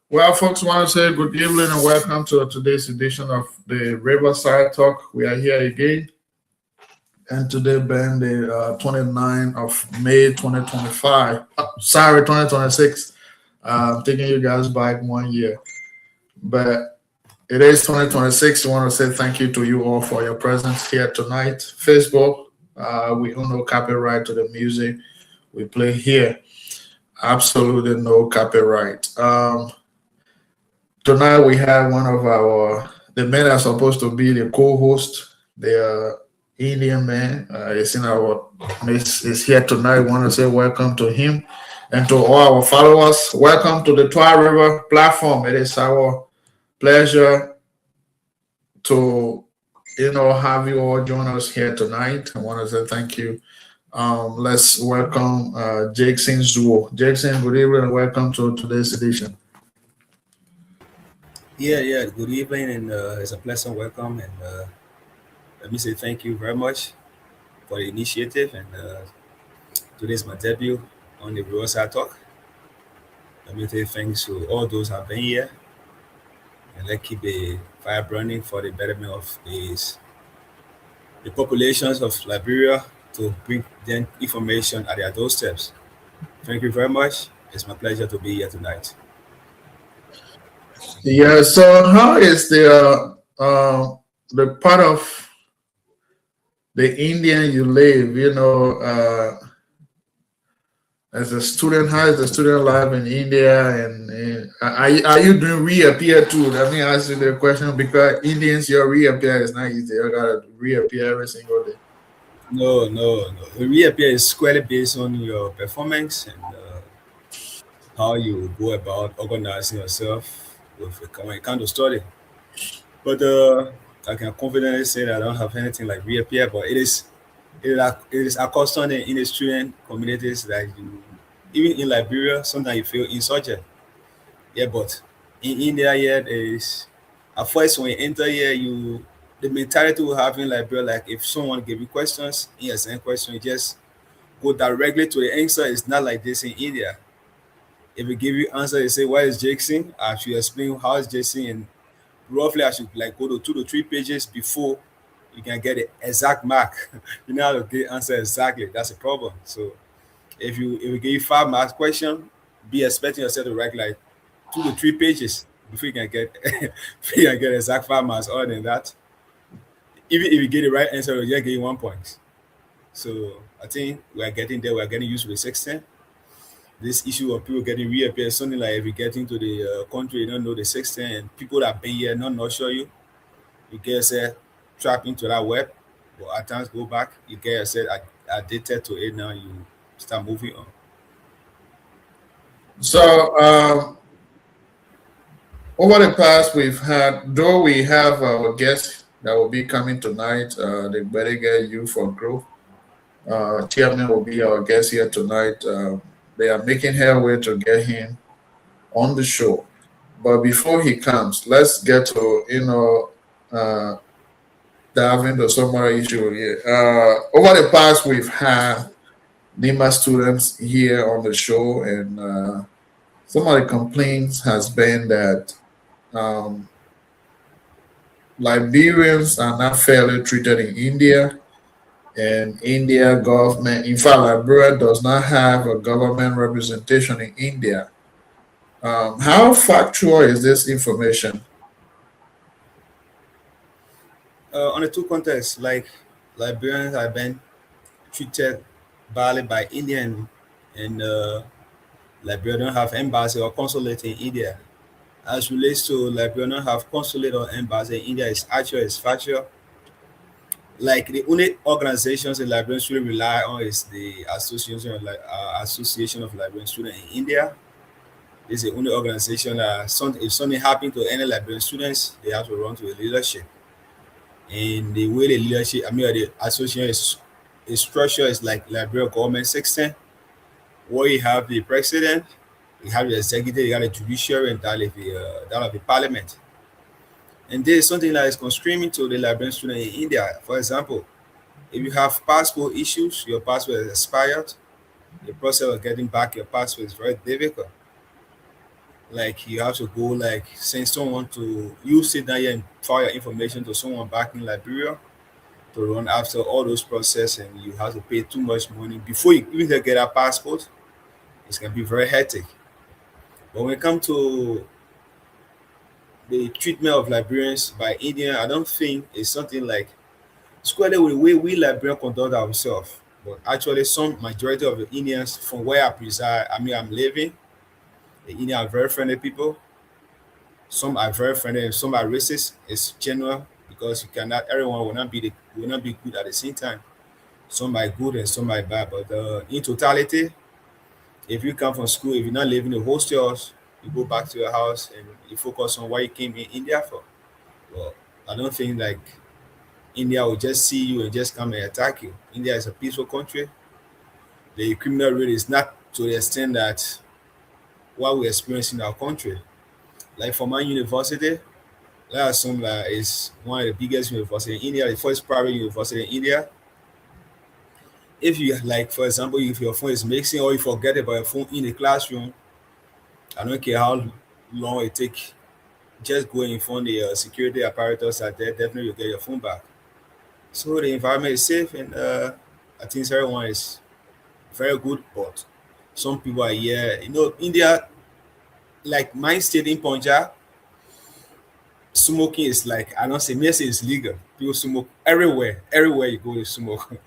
Well, folks, want to say good evening and welcome to today's edition of the RicerSide Talk. We are here again, and today being the 29th of May 2025. 2026. Taking you guys back 1 year, but it is 2026. I want to say thank you to you all for your presence here tonight. Facebook, we own no copyright to the music we play here. Absolutely no copyright. Tonight we have one of the men are supposed to be the co-host. They are Indian man. Is here tonight. I want to say welcome to him and to all our followers. Welcome to the Twah River platform. It is our pleasure to have you all join us here tonight. I want to say thank you. Let's welcome Jackson Zuo. Jackson, good evening and welcome to today's edition. Yeah. Good evening, and it's a pleasant welcome. And let me say thank you very much for the initiative. And today's my debut on the RicerSide Talk. Let me say thanks to all those who have been here, and let's keep the fire burning for the betterment of the populations of Liberia to bring them information at their doorsteps. Thank you very much. It's my pleasure to be here tonight. Yeah, so how is the part of the Indian you live, as a student? How is the student life in India? And are you doing reappear too? Let me ask you the question, because Indians, your reappear is not easy. You gotta reappear every single day. No. The reappear is squarely based on your performance and how you go about organizing yourself with a kind of study. But I can confidently say that I don't have anything like reappear, but it is accustomed in the student communities that even in Liberia, sometimes you feel insurgent. Yeah, but in India, is at first when you enter here, the mentality we have in Liberia, like if someone give you questions, in a same question, you just go directly to the answer. It's not like this in India. If we give you answer, you say, "What is Jackson?" I should explain how is Jackson, and roughly I should like go to 2 to 3 pages before you can get the exact mark. You know how to get answer exactly. That's a problem. So if we give you 5 marks question, be expecting yourself to write like 2 to 3 pages before you can get exact 5 marks. Other than that, even if you get the right answer, you'll just get 1 point. So I think we are getting there. We are getting used to the 16. This issue of people getting reappear, something like if you get into the country, you don't know the 16, and people that have been here not sure you get trapped into that web. But at times go back, you get yourself addicted to it. Now you start moving on. So over the past, we've had, though we have our guest that will be coming tonight, the Better Get You for Growth. Chairman will be our guest here tonight. They are making headway to get him on the show. But before he comes, let's get to, dive into some more issue here. Over the past, we've had NEMA students here on the show, and some of the complaints has been that um, Liberians are not fairly treated in India, and India government, in fact, Liberia does not have a government representation in India. How factual is this information? On the two contexts, like Liberians have been treated badly by Indian, and Liberia don't have embassy or consulate in India. As relates to Liberia don't have consulate or embassy in India, is factual. Like the only organizations the Liberian students rely on is the Association of Liberian Students in India. This is the only organization that if something happened to any Liberian students, they have to run to the leadership. And the way the leadership, the association is structure is like Liberia government system, where you have the president, you have the executive, you have the judiciary, and that of the parliament. And this is something that is constraining to the Liberian student in India. For example, if you have passport issues, your passport is expired, the process of getting back your passport is very difficult. Like you have to go like send someone to you sit down here and file your information to someone back in Liberia to run after all those process, and you have to pay too much money before you even get a passport. It's gonna be very hectic. But when it comes to the treatment of Liberians by Indian, I don't think it's something like squarely with the way we Liberians conduct ourselves. But actually, some majority of the Indians from where I preside, I'm living, the Indians are very friendly people. Some are very friendly, some are racist. It's general because you cannot everyone will not be good at the same time. Some are good and some are bad. But in totality, if you come from school, if you're not living in hostels, you go back to your house and you focus on what you came in India for. Well, I don't think like India will just see you and just come and attack you. India is a peaceful country. The criminal rate is not to the extent that what we experience in our country. Like for my university, let's assume that is one of the biggest university in India, the first private university in India. If you like, for example, if your phone is mixing or you forget about your phone in the classroom, I don't care how long it take, just go and inform the security apparatus that there definitely you'll get your phone back. So the environment is safe, and I think everyone is very good. But some people are here, India, like my state in Punjab, smoking is like I don't say, me say it's legal. People smoke everywhere. Everywhere you go, you smoke.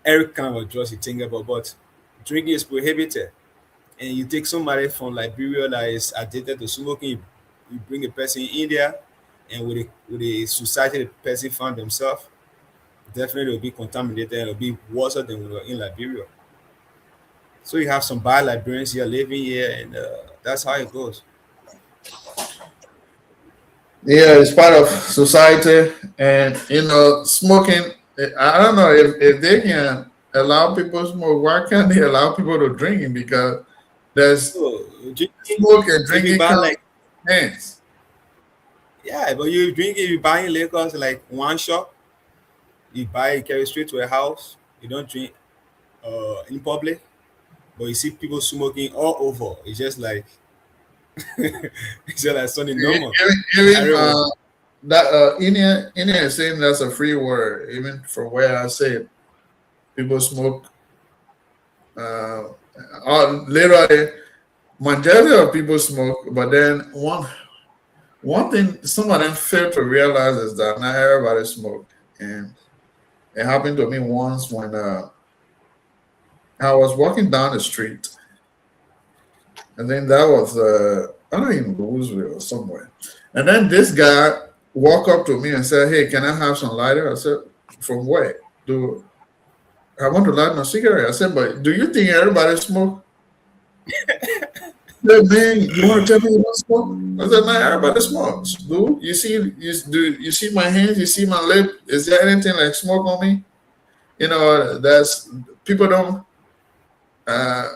Every kind of drugs you think about, but drinking is prohibited. And you take somebody from Liberia that is addicted to smoking, you bring a person in India, and with the society the person found themselves, definitely will be contaminated and will be worse than when we were in Liberia. So you have some bad Liberians here living here, and that's how it goes. Yeah, it's part of society, and smoking. I don't know if they can allow people to smoke. Why can't they allow people to drinking? Because there's So drinking, smoke and if you drinking buy comes like hands. yeah, but you drink if you buying liquors like one shot, you buy it carry straight to a house. You don't drink in public, but you see people smoking all over. It's just like it's just like something normal. Even Everyone. that Indian is saying that's a free word. Even from where I say it, people smoke. Uh, Literally, majority of people smoke, but then one thing some of them fail to realize is that not everybody smoke, and it happened to me once when I was walking down the street, and then that was I don't even know Louisville somewhere, and then this guy walked up to me and said, "Hey, can I have some lighter?" I said, From where? Do I want to light my cigarette? I said, but do you think everybody smoke? Yeah, man, you want to tell me you don't smoke? I said, man, everybody smokes. Do you see my hands? You see my lip? Is there anything like smoke on me? That's people don't. Uh,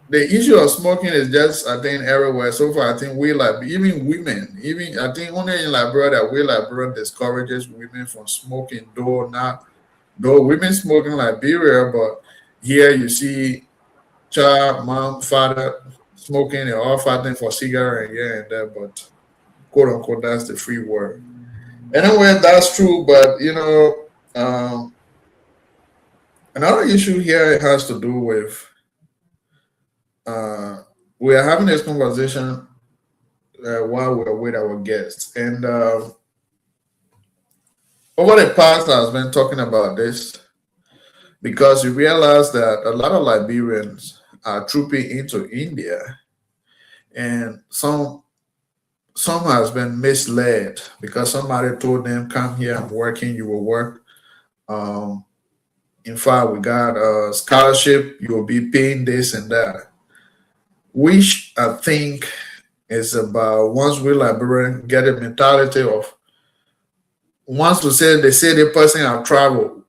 the issue of smoking is just I think everywhere. So far, I think we like even women. Even I think only in Liberia that we Liberia discourages women from smoking. Though women smoke in Liberia, but here you see child, mom, father smoking and all fighting for cigarette and yeah and there, but quote unquote that's the free word. Anyway, that's true, but another issue here has to do with uh, we are having this conversation while we're with our guests, and over the past I've been talking about this because you realize that a lot of Liberians are trooping into India, and some has been misled because somebody told them, "Come here, I'm working, you will work." Um, in fact, we got a scholarship, you will be paying this and that, which I think is about once we Liberian get a mentality of once they say the person have traveled.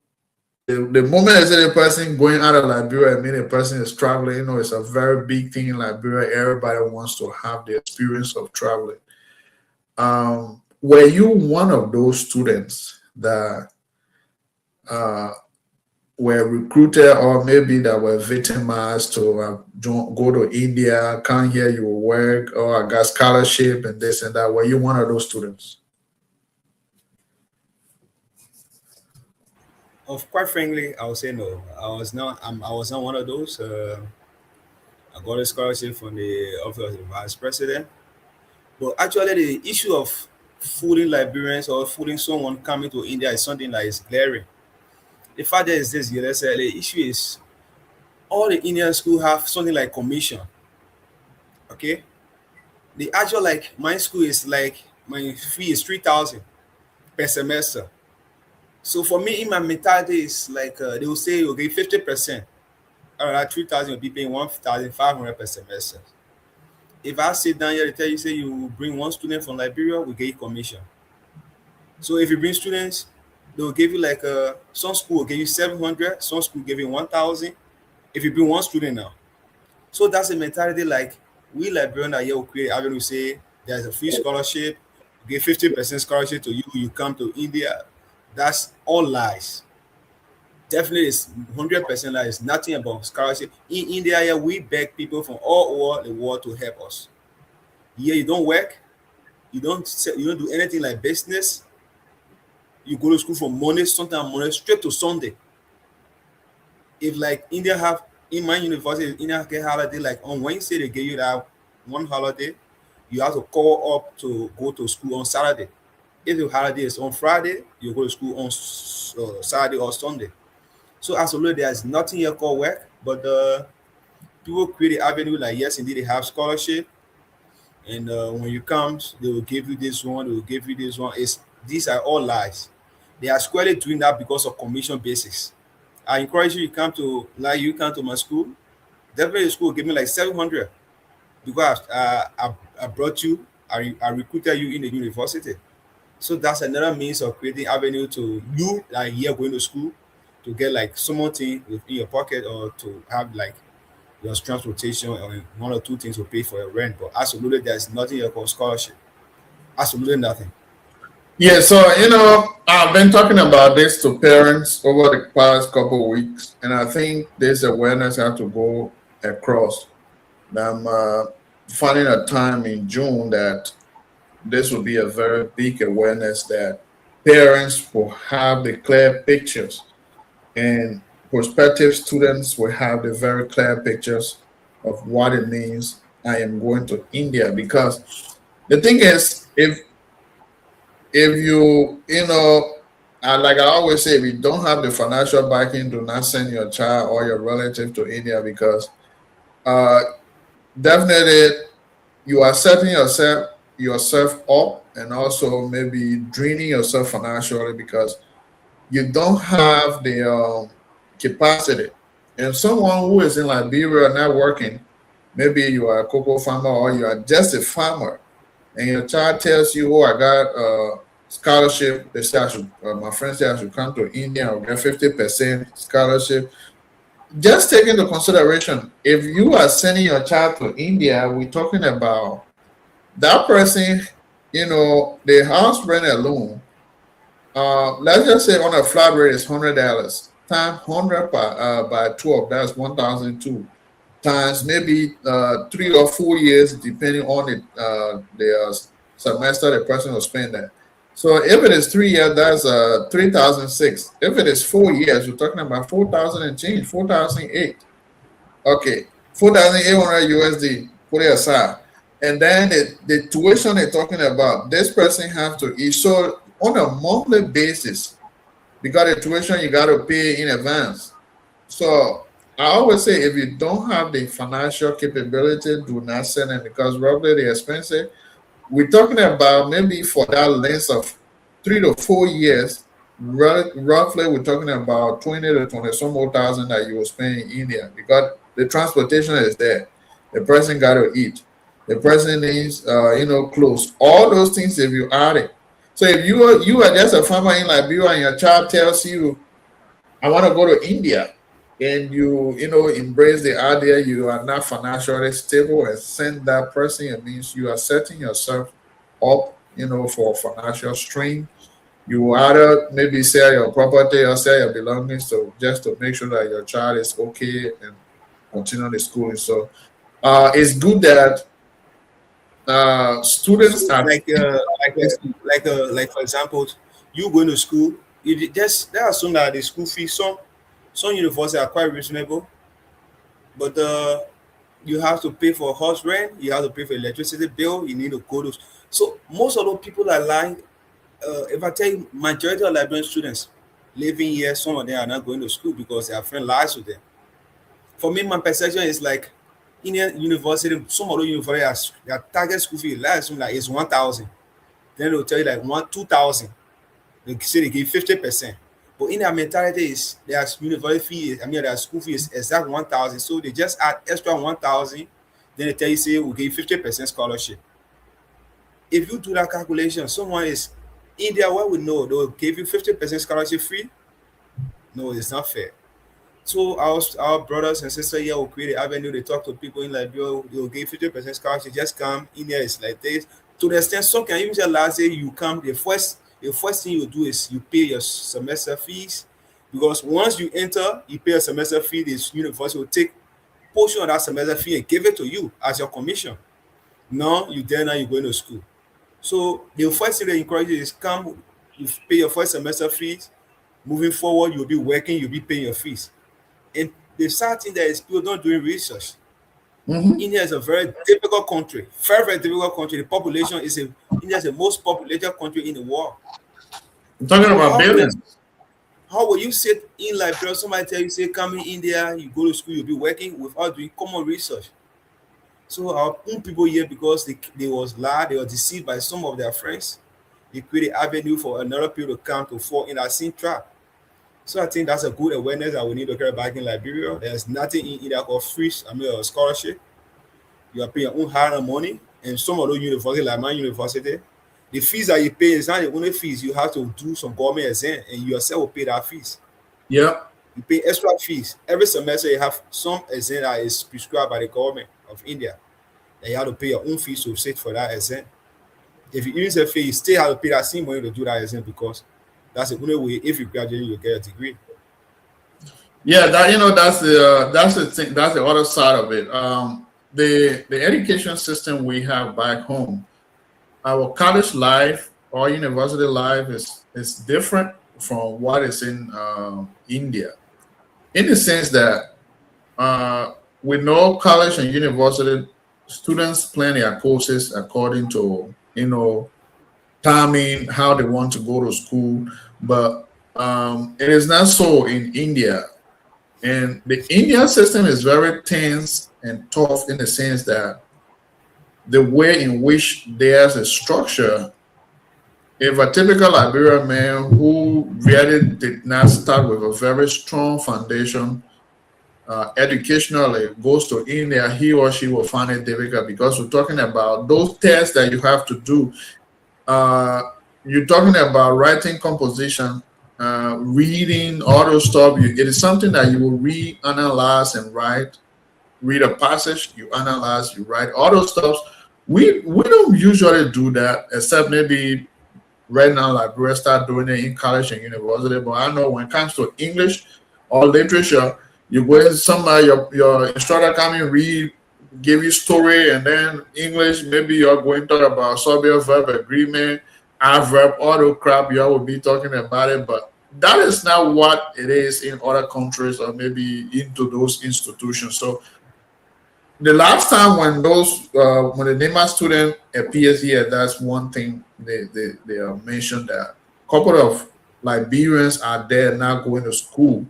The moment I say the person going out of Liberia, I mean the person is traveling, it's a very big thing in Liberia. Everybody wants to have the experience of traveling. Were you one of those students that uh, were recruited or maybe that were victimized to go to India, come here, you will work, or I got scholarship and this and that? Were you one of those students? Of quite frankly, I would say no. I was not one of those. I got a scholarship from the office of the vice president. But actually, the issue of fooling Liberians or fooling someone coming to India is something that is glaring. The fact that is this, yeah, let's say the issue is all the Indian school have something like commission. Okay, the actual like my school is like my fee is 3,000 per semester. So for me, in my mentality, is like they will say okay 50%. All right, 3,000 will be paying 1,500 per semester. If I sit down here, they tell you say you bring one student from Liberia, we get you commission. So if you bring students, they will give you like some school will give you 700, some school give you 1,000. If you bring one student now, so that's a mentality like we Liberian are here will create avenue say there's a free scholarship, give 50% scholarship to you, you come to India. That's all lies. Definitely is 100% lies. Nothing about scholarship. In India, here, we beg people from all over the world to help us. Here you don't work, you don't do anything like business. You go to school from Monday, sometimes Monday straight to Sunday. If like India have in my university, India get holiday like on Wednesday they give you that one holiday, you have to call up to go to school on Saturday. If your holiday is on Friday, you go to school on Saturday or Sunday. So absolutely, there's nothing here called work, but people create the avenue like yes, indeed they have scholarship, and when you come, they will give you this one, they will give you this one. It's these are all lies. They are squarely doing that because of commission basis. I encourage you to come to like you come to my school. Definitely, the school give me like 700 because I brought you, I recruited you in the university. So that's another means of creating avenue to you like here going to school to get like something within your pocket or to have like your transportation or one or two things to pay for your rent. But absolutely, there's nothing here called scholarship. Absolutely nothing. Yeah, so I've been talking about this to parents over the past couple of weeks, and I think this awareness has to go across. I'm finding a time in June that this will be a very big awareness that parents will have the clear pictures and prospective students will have the very clear pictures of what it means I am going to India. Because the thing is, if like I always say, if you don't have the financial backing, do not send your child or your relative to India because uh, definitely you are setting yourself up and also maybe draining yourself financially because you don't have the capacity. And someone who is in Liberia not working, maybe you are a cocoa farmer or you are just a farmer, and your child tells you, "Oh, I got a scholarship." They say I should. My friend said I should come to India. I'll get 50% scholarship. Just take into consideration, if you are sending your child to India, we're talking about that person. The house rent alone. Let's just say on a flat rate is $100 times 100 by 12. That's 1,002 times maybe 3 or 4 years, depending on the semester the person will spend that. So if it is 3 years, that's 3,006. If it is 4 years, we're talking about 4,000 and change, 4,008. Okay, 4,800 USD. Put it aside, and then the tuition they're talking about, this person have to eat. So on a monthly basis, because the tuition you got to pay in advance. So I always say, if you don't have the financial capability, do not send them, because roughly they're expensive. We're talking about maybe for that length of 3 to 4 years, roughly we're talking about 20 to 20 some more thousand that you will spend in India, because the transportation is there. The person got to eat. The person needs, clothes. All those things, if you add it. So if you are just a farmer in Liberia and your child tells you, "I want to go to India," and you embrace the idea, you are not financially stable, and send that person, it means you are setting yourself up, for financial strain. You either maybe sell your property or sell your belongings, so just to make sure that your child is okay and continue the schooling. So it's good that students So are like for example, you going to school, there are some that the school fees, some universities are quite reasonable, but you have to pay for house rent, you have to pay for electricity bill, you need to go to. So most of those people are lying. If I tell you, majority of Liberian students living here, some of them are not going to school because their friend lies with them. For me, my perception is like Indian university, some of the universities, their target school fee last like is 1,000. Then they'll tell you like 2,000. They say they give 50%. But in their mentality is their university fee, their school fee is exact 1,000. So they just add extra 1,000. Then they tell you, say, we'll give 50% scholarship. If you do that calculation, someone is India, what we know, they'll give you 50% scholarship free. No, it's not fair. So our brothers and sisters here will create an avenue. They talk to people in Liberia. They'll give 50% scholarship. Just come. India is like this. To the extent some can even say last day you come. The first thing you do is you pay your semester fees, because once you enter, you pay a semester fee. This university will take portion of that semester fee and give it to you as your commission. Now you're going to school. So the first thing they encourage you is come. You pay your first semester fees. Moving forward, you'll be working. You'll be paying your fees. And the sad thing that is people not doing research. India is a very difficult country, very, very difficult country. The population India is the most populated country in the world. I'm talking about billions. How will you sit in Liberia? Somebody tell you, say, come in India, you go to school, you'll be working without doing common research. So our own people here, because they was lied, they were deceived by some of their friends, they created avenue for another people to come to fall in that same trap. So I think that's a good awareness that we need to carry back in Liberia. There's nothing in India called free, a scholarship. You are paying your own hard money, and some of those universities, like my university, the fees that you pay is not the only fees. You have to do some government exam, and you yourself will pay that fees. Yeah. You pay extra fees. Every semester you have some exam that is prescribed by the government of India. And you have to pay your own fees to sit for that exam. If you use a fee, you still have to pay that same money to do that exam, because that's the only way, if you graduate, you get a degree. Yeah, that's the thing. That's the other side of it. The education system we have back home, our college life or university life is different from what is in India, in the sense that we know college and university students plan their courses according to timing, how they want to go to school, but it is not so in India. And the Indian system is very tense and tough, in the sense that the way in which there's a structure if a typical Liberian man who really did not start with a very strong foundation educationally goes to India, he or she will find it difficult because we're talking about those tests that you have to do. Uh, you're talking about writing composition, reading, all those stuff. It is something that you will read, analyze, and write. Read a passage, you analyze, you write, all those stuff. We don't usually do that, except maybe right now, like we start doing it in college and university. But I know when it comes to English or literature, you go in somewhere, your instructor come and read, give you story, and then English, maybe you're going to talk about subject, verb, agreement, adverb, all the crap you will be talking about it. But that is not what it is in other countries or maybe into those institutions. So the last time when those when the NEMA student appears here, that's one thing they mentioned that a couple of Liberians are there not going to school,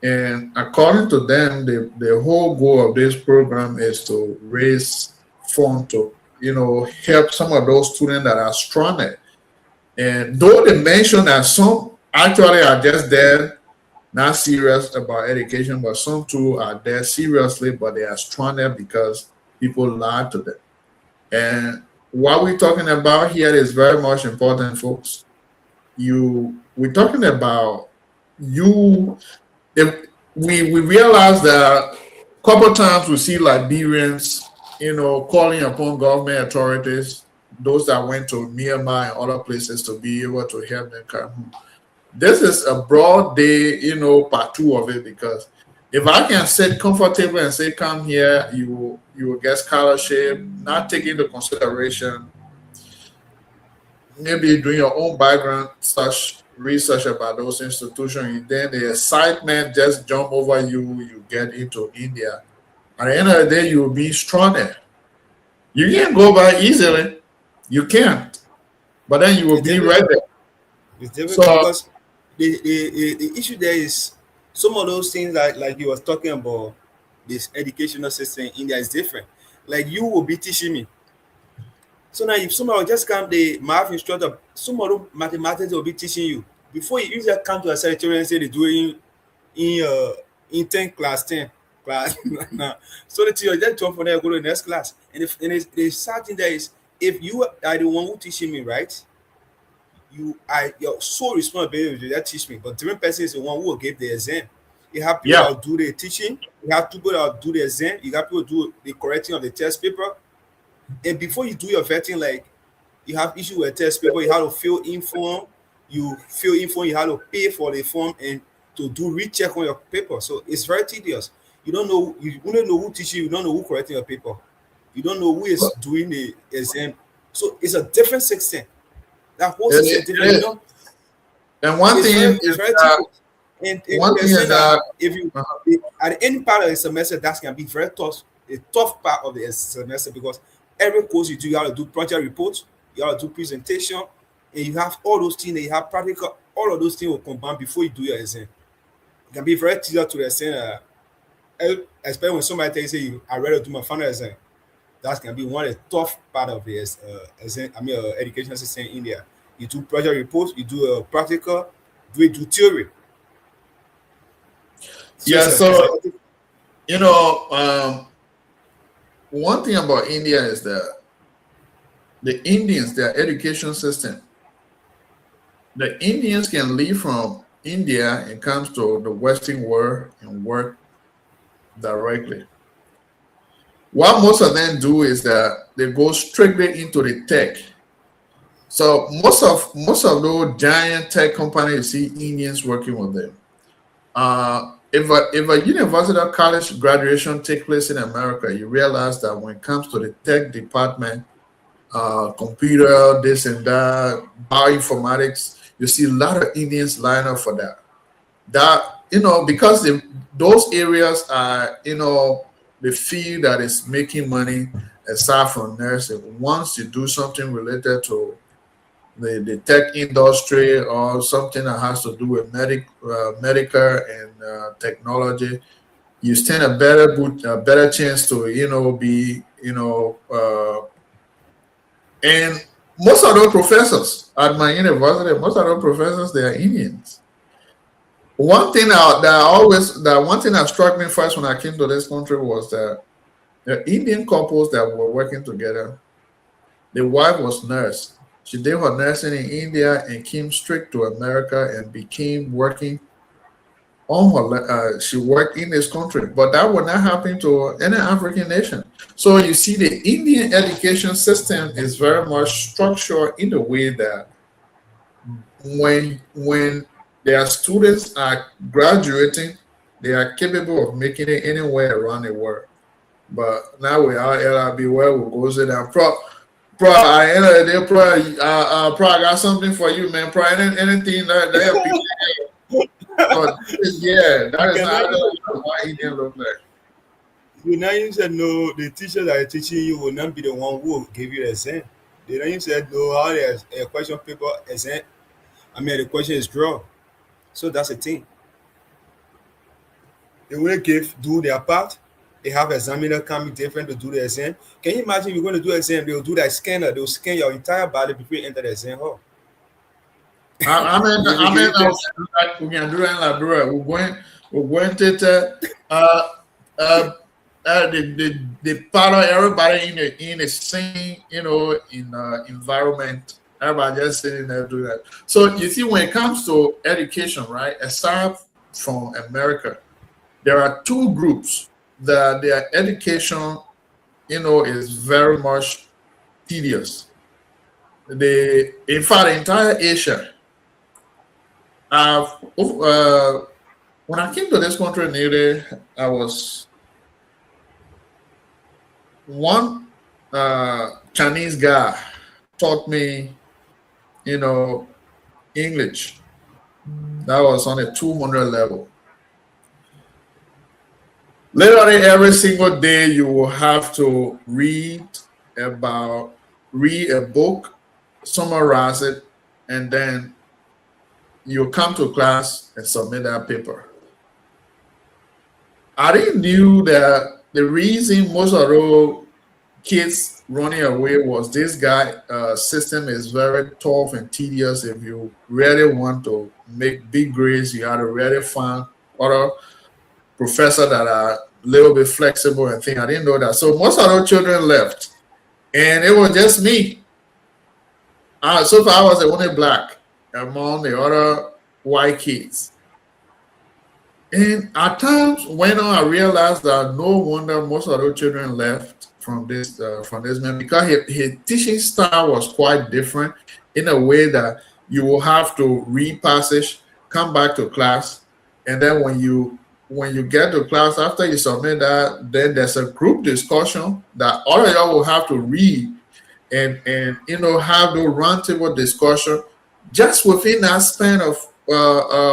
and according to them, the whole goal of this program is to raise funds to help some of those students that are stranded. And though they mentioned that some actually are just there not serious about education, but some too are there seriously, but they are stranded because people lie to them. And what we're talking about here is very much important, folks. We're talking about you. If we realize that a couple times we see Liberians, calling upon government authorities, those that went to Myanmar and other places to be able to help them come home. This is a broad day, part two of it, because if I can sit comfortable and say, come here, you will get scholarship, not take into consideration, maybe doing your own background such research about those institutions, then the excitement just jump over you, you get into India. At the end of the day, you will be stranded. You can't go by easily. You can't. But then you will It's be difficult. right there. It's difficult So because the issue there is some of those things like you was talking about this educational system in India is different. Like you will be teaching me. So now if somebody will just come the math instructor, some of the mathematics will be teaching you. Before you just come to a secretary and say they do it in 10 class 10 class now. So the teacher just jump from there go to the next class. And if and the sad thing there is if you are the one who teaching me, right? Your sole responsibility to that teach me, but different person is the one who will give the exam. You have people yeah, that will do the teaching, you have people that will do the exam, you have people do the correcting of the test paper. And before you do your vetting, like you have issue with test paper, you have to fill in form, you have to pay for the form and to do recheck on your paper. So it's very tedious. You don't know who teaching you don't know who correcting your paper. You don't know who is doing the exam. So it's a different system. That whole system is it different. is. And one It's thing it's is very that tedious. And one they're thing is saying that that if you uh, at any part of the semester, that's gonna be very tough, a tough part of the semester because every course you do, you have to do project reports, you have to do presentation, and you have all those things that you have practical, all of those things will combine before you do your exam. It can be very tedious to the extent especially when somebody tells you I rather do my final exam. That's gonna be one of the tough part of the exam, education system in India. You do project reports, you do a practical, do theory. So yeah. it's a So you know, um, one thing about India is that the Indians, their education system, the Indians can leave from India and comes to the Western world and work directly. What most of them do is that they go strictly into the tech. So most of those giant tech companies you see Indians working with them. If a university or college graduation take place in America, you realize that when it comes to the tech department, computer, this and that, bioinformatics, you see a lot of Indians line up for that. That because those areas are the field that is making money aside from nursing. Once you do something related to the tech industry or something that has to do with medical and technology, you stand a better chance to be in most of those professors at my university, most of those professors, they are Indians. One thing that one thing that struck me first when I came to this country was that the Indian couples that were working together, the wife was nurse. She did her nursing in India and came straight to America and became working on her. She worked in this country, but that would not happen to any African nation. So you see, the Indian education system is very much structured in the way that when their students are graduating, they are capable of making it anywhere around the world. But now we are LIB where we go sit down. Pro, I end of the day, pro, I got something for you, man. Pro, anything that they but yeah, that is not what he didn't look like. You know, you said no, the teacher that is teaching you will not be the one who will give you the exam. The you said no, how there's a question paper exam. I mean, the question is draw. So that's the thing. They will do their part. They have examiner coming different to do the exam. Can you imagine if you're going to do exam? They'll do that scanner. They'll scan your entire body before you enter the exam hall. We can do that like bro. We're going to they follow everybody in the same environment. Everybody just sitting there doing that. So you see, when it comes to education, right? Aside from America, there are two groups that their education, is very much tedious. In fact, the entire Asia. When I came to this country, nearly, I was one Chinese guy taught me, English. That was on a 200 level. Literally every single day, you will have to read a book, summarize it, and then you come to class and submit that paper. I didn't knew that the reason most of those kids running away was this guy system is very tough and tedious. If you really want to make big grades, you have to really find other professors that are a little bit flexible and things. I didn't know that. So most of those children left. And it was just me. So far I was the only black among the other white kids. And at times when I realized that no wonder most of those children left from this man, because his teaching style was quite different in a way that you will have to read passage, come back to class, and then when you get to class after you submit that, then there's a group discussion that all of y'all will have to read and have the roundtable discussion just within that span of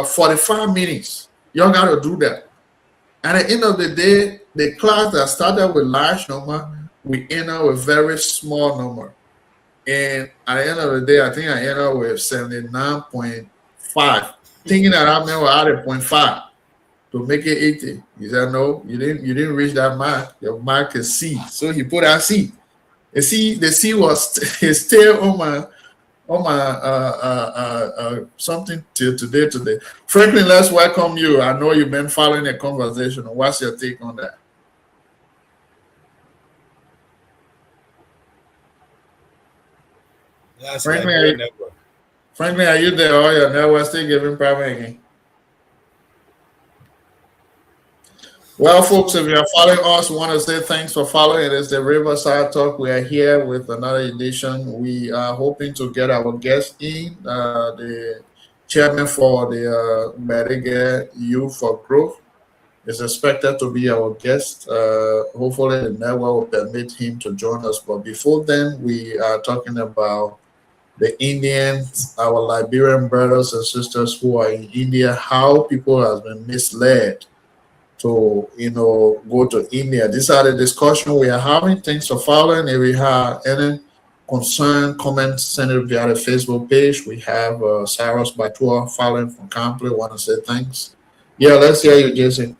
45 minutes. Y'all got to do that. And at the end of the day, the class that started with large number, we end up with very small number. And at the end of the day, I think I ended up with 79.5. Thinking that I meant I added 0.5 to make it 80. He said, no, you didn't reach that mark. Your mark is C. So he put out C. And see, the C was still on my something till today. Franklin, let's welcome you. I know you've been following the conversation. What's your take on that? Franklin, are you there? Oh, your network still giving private again. Well, folks, if you're following us, we want to say thanks for following. It is the RicerSide Talk. We are here with another edition. We are hoping to get our guest in, the chairman for the Medicare Youth for Growth is expected to be our guest. Hopefully, the network will permit him to join us. But before then, we are talking about the Indians, our Liberian brothers and sisters who are in India, how people have been misled to go to India. These are the discussion we are having. Thanks for following. If we have any concern, comments, send it via the Facebook page. We have Cyrus by Twah following from Company. Want to say thanks. Yeah, let's hear you, Jason.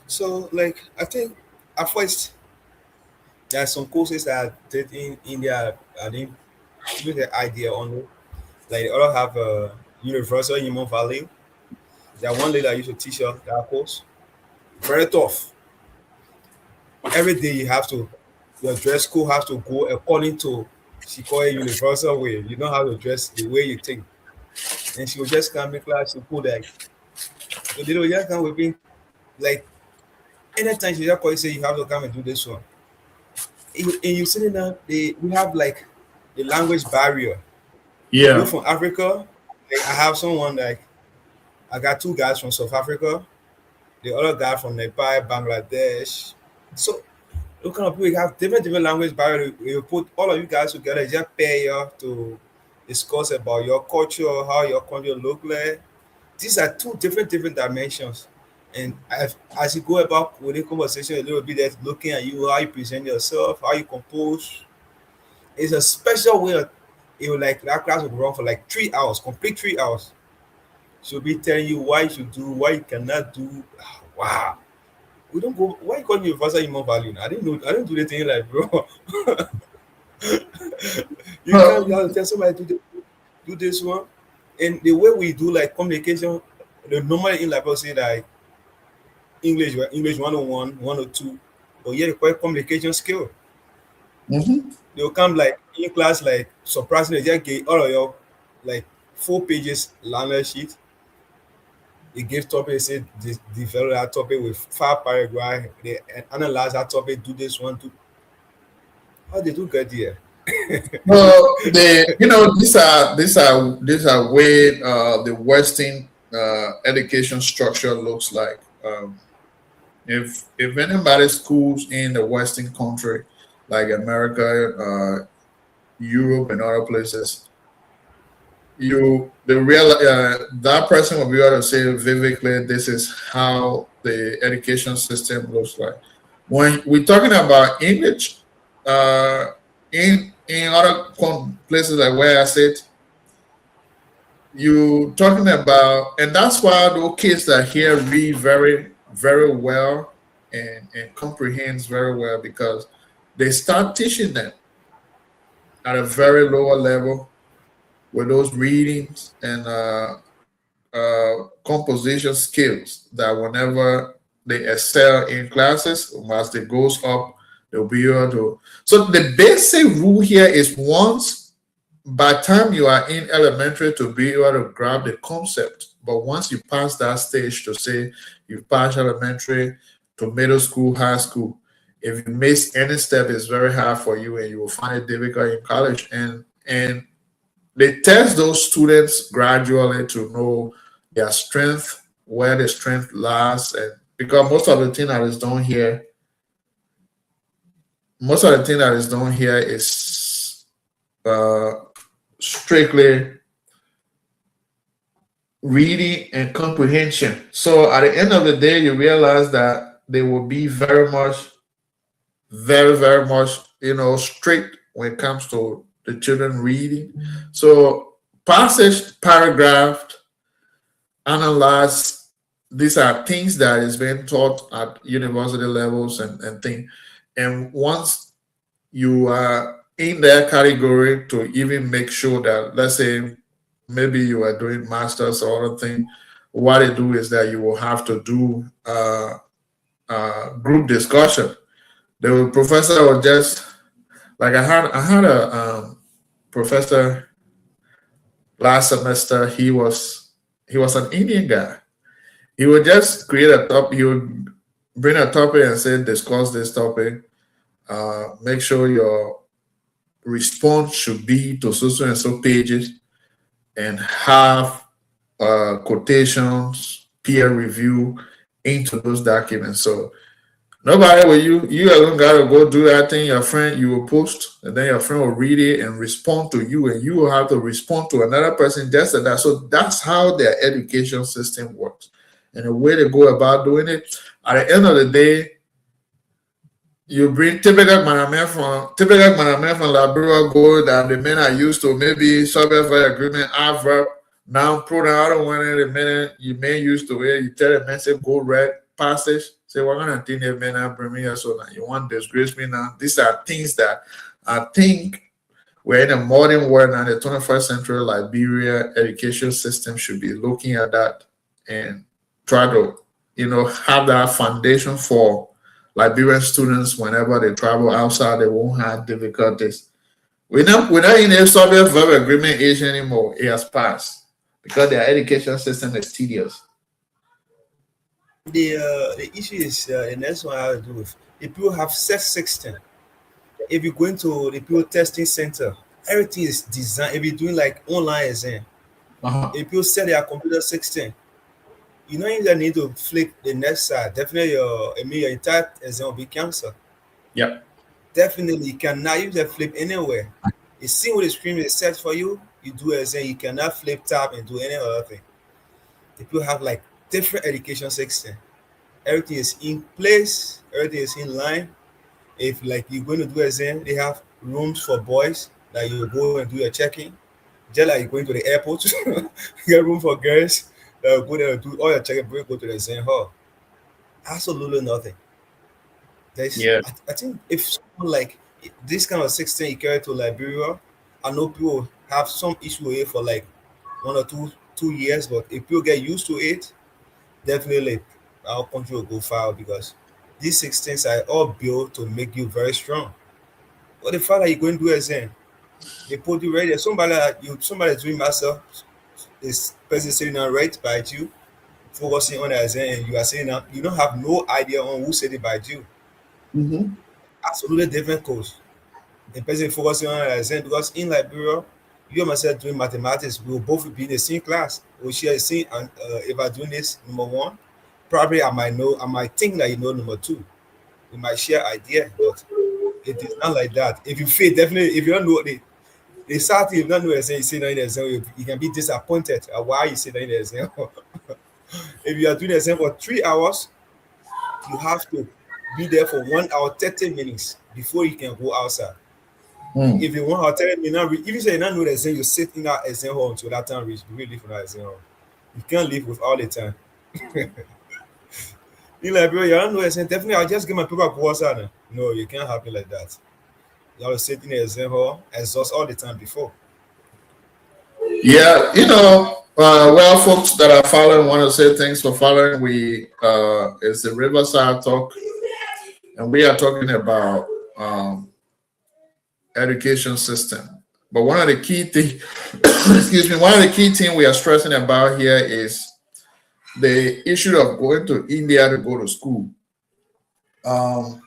So, I think at first there are some courses that I did in India. I didn't give you the idea on it. Like they all have a universal human value. That one lady that used to teach us that course. Very tough. Every day you have to, your dress code has to go according to, she call it universal way. You know how to dress the way you think. And she will just come in class, she put like, so they will just come with me, like, anytime she just call you, say you have to come and do this one. And you sitting down, we have like the language barrier. You're Yeah. from Africa. Like, I have someone like, I got two guys from South Africa, the other guy from Nepal, Bangladesh. So look kind of people have different language barrier. You put all of you guys together, just pair you to discuss about your culture, how your country look like. These are two different dimensions. And as you go about with the conversation a little bit, that's looking at you, how you present yourself, how you compose. It's a special way of, it will like that class will run for like 3 hours, complete 3 hours. She'll be telling you why you should do, why you cannot do. Wow. We don't go. Why you call me universal human value? Now? I didn't know. I didn't do anything like, bro. You can't. You have to tell somebody to do this one, and the way we do like communication, the normal in like people say like English 101, 102, but yeah, require communication skill. Mm-hmm. They'll come like in class like surprisingly, they just get all of your like 4 pages liner sheet. They give topic, they say develop that topic with 5 paragraph. They analyze that topic, do this one, do how they do get there. Well, these are way the Western education structure looks like. If anybody schools in the Western country like America, Europe, and other places, the real that person will be able to say vividly, this is how the education system looks like. When we're talking about English, uh, in other places like where I sit, you talking about, and that's why those kids that here read very well and comprehends very well because they start teaching them at a very lower level with those readings and composition skills that whenever they excel in classes, as they goes up, they'll be able to. So the basic rule here is once by the time you are in elementary to be able to grab the concept, but once you pass that stage to say you pass elementary to middle school, high school, if you miss any step, it's very hard for you, and you will find it difficult in college. And they test those students gradually to know their strength, where the strength lies, and because most of the thing that is done here is uh, strictly reading and comprehension. So at the end of the day, you realize that they will be very much, strict when it comes to the children reading. So passage, paragraph, analyze. These are things that is being taught at university levels and things. And once you are in that category to even make sure that, let's say, maybe you are doing masters or other thing, what they do is that you will have to do group discussion. The professor will just like I had a professor last semester. He was an Indian guy. He would just create a topic. He would bring a topic and say, discuss this topic. Make sure your response should be to so and so pages and have quotations, peer review into those documents. So nobody will you alone gotta go do that thing. Your friend you will post, and then your friend will read it and respond to you, and you will have to respond to another person just like that. So that's how their education system works. And the way they go about doing it, at the end of the day, you bring typical management from Liberia go that the men are used to maybe subject for agreement, adverb, noun, pronoun. I don't want any minute you may used to it. You tell the man say go read passage. Say what kind of thing the men are bring me here so now you want to disgrace me now. These are things that I think we're in a modern world now, the 21st century Liberia education system should be looking at that and try to, have that foundation for Liberian students whenever they travel outside, they won't have difficulties. We're not in a Soviet verbal agreement age anymore. It has passed because their education system is tedious. The issue is the next one I have to do with if you have set 16. If you go into the pure testing center, everything is designed. If you're doing like online exam, Uh-huh. if you set your computer 16, you know you need to flip the next side. Definitely your entire exam will be canceled. Yep. Definitely you cannot use the flip anywhere. You see what the screen is set for you, you do exam, you cannot flip tab and do any other thing. If you have like different education section, everything is in place, everything is in line. If like you're going to do exam, they have rooms for boys that you go and do your checking. Just like you're going to the airport, you get room for girls that will go there and do all your checking before you go to the exam hall. Absolutely nothing. Yeah. I think if someone like this kind of 16 you carry to Liberia, I know people have some issue with it for like 1 or 2 years, but if people get used to it, definitely our country will go far because these 16s are all built to make you very strong. But the fact that you're going to do exam, they put you right there. Somebody doing master, this person sitting down right by you, focusing on the exam, and you are saying that you don't have no idea on who said it by you. Mm-hmm. Absolutely different course. The person focusing on the exam because in Liberia, you and myself doing mathematics, we will both be in the same class. We share the same, and if I doing this number one, probably I might think that you know number two. We might share idea, but it is not like that. If you fail, definitely, if you don't know the start, if you don't know exam, you say that in the exam, you can be disappointed at why you say that in the exam. If you are doing the exam for 3 hours, you have to be there for 1 hour 30 minutes before you can go outside. Mm. If you 1 hour 30 minutes, if you say you don't know the exam, you sit in that exam hall until that time reach. You will leave from that exam hall. You can't live with all the time. In Liberia, you don't know exam. Definitely, I'll just get my paper go outside. Now. No, you can't happen like that. You have to sit in the exam hall, exhaust all the time before. Yeah, well, folks that are following want to say thanks for following. It's the Riverside Talk, and we are talking about education system. But one of the key things, excuse me, one of the key things we are stressing about here is the issue of going to India to go to school. Um,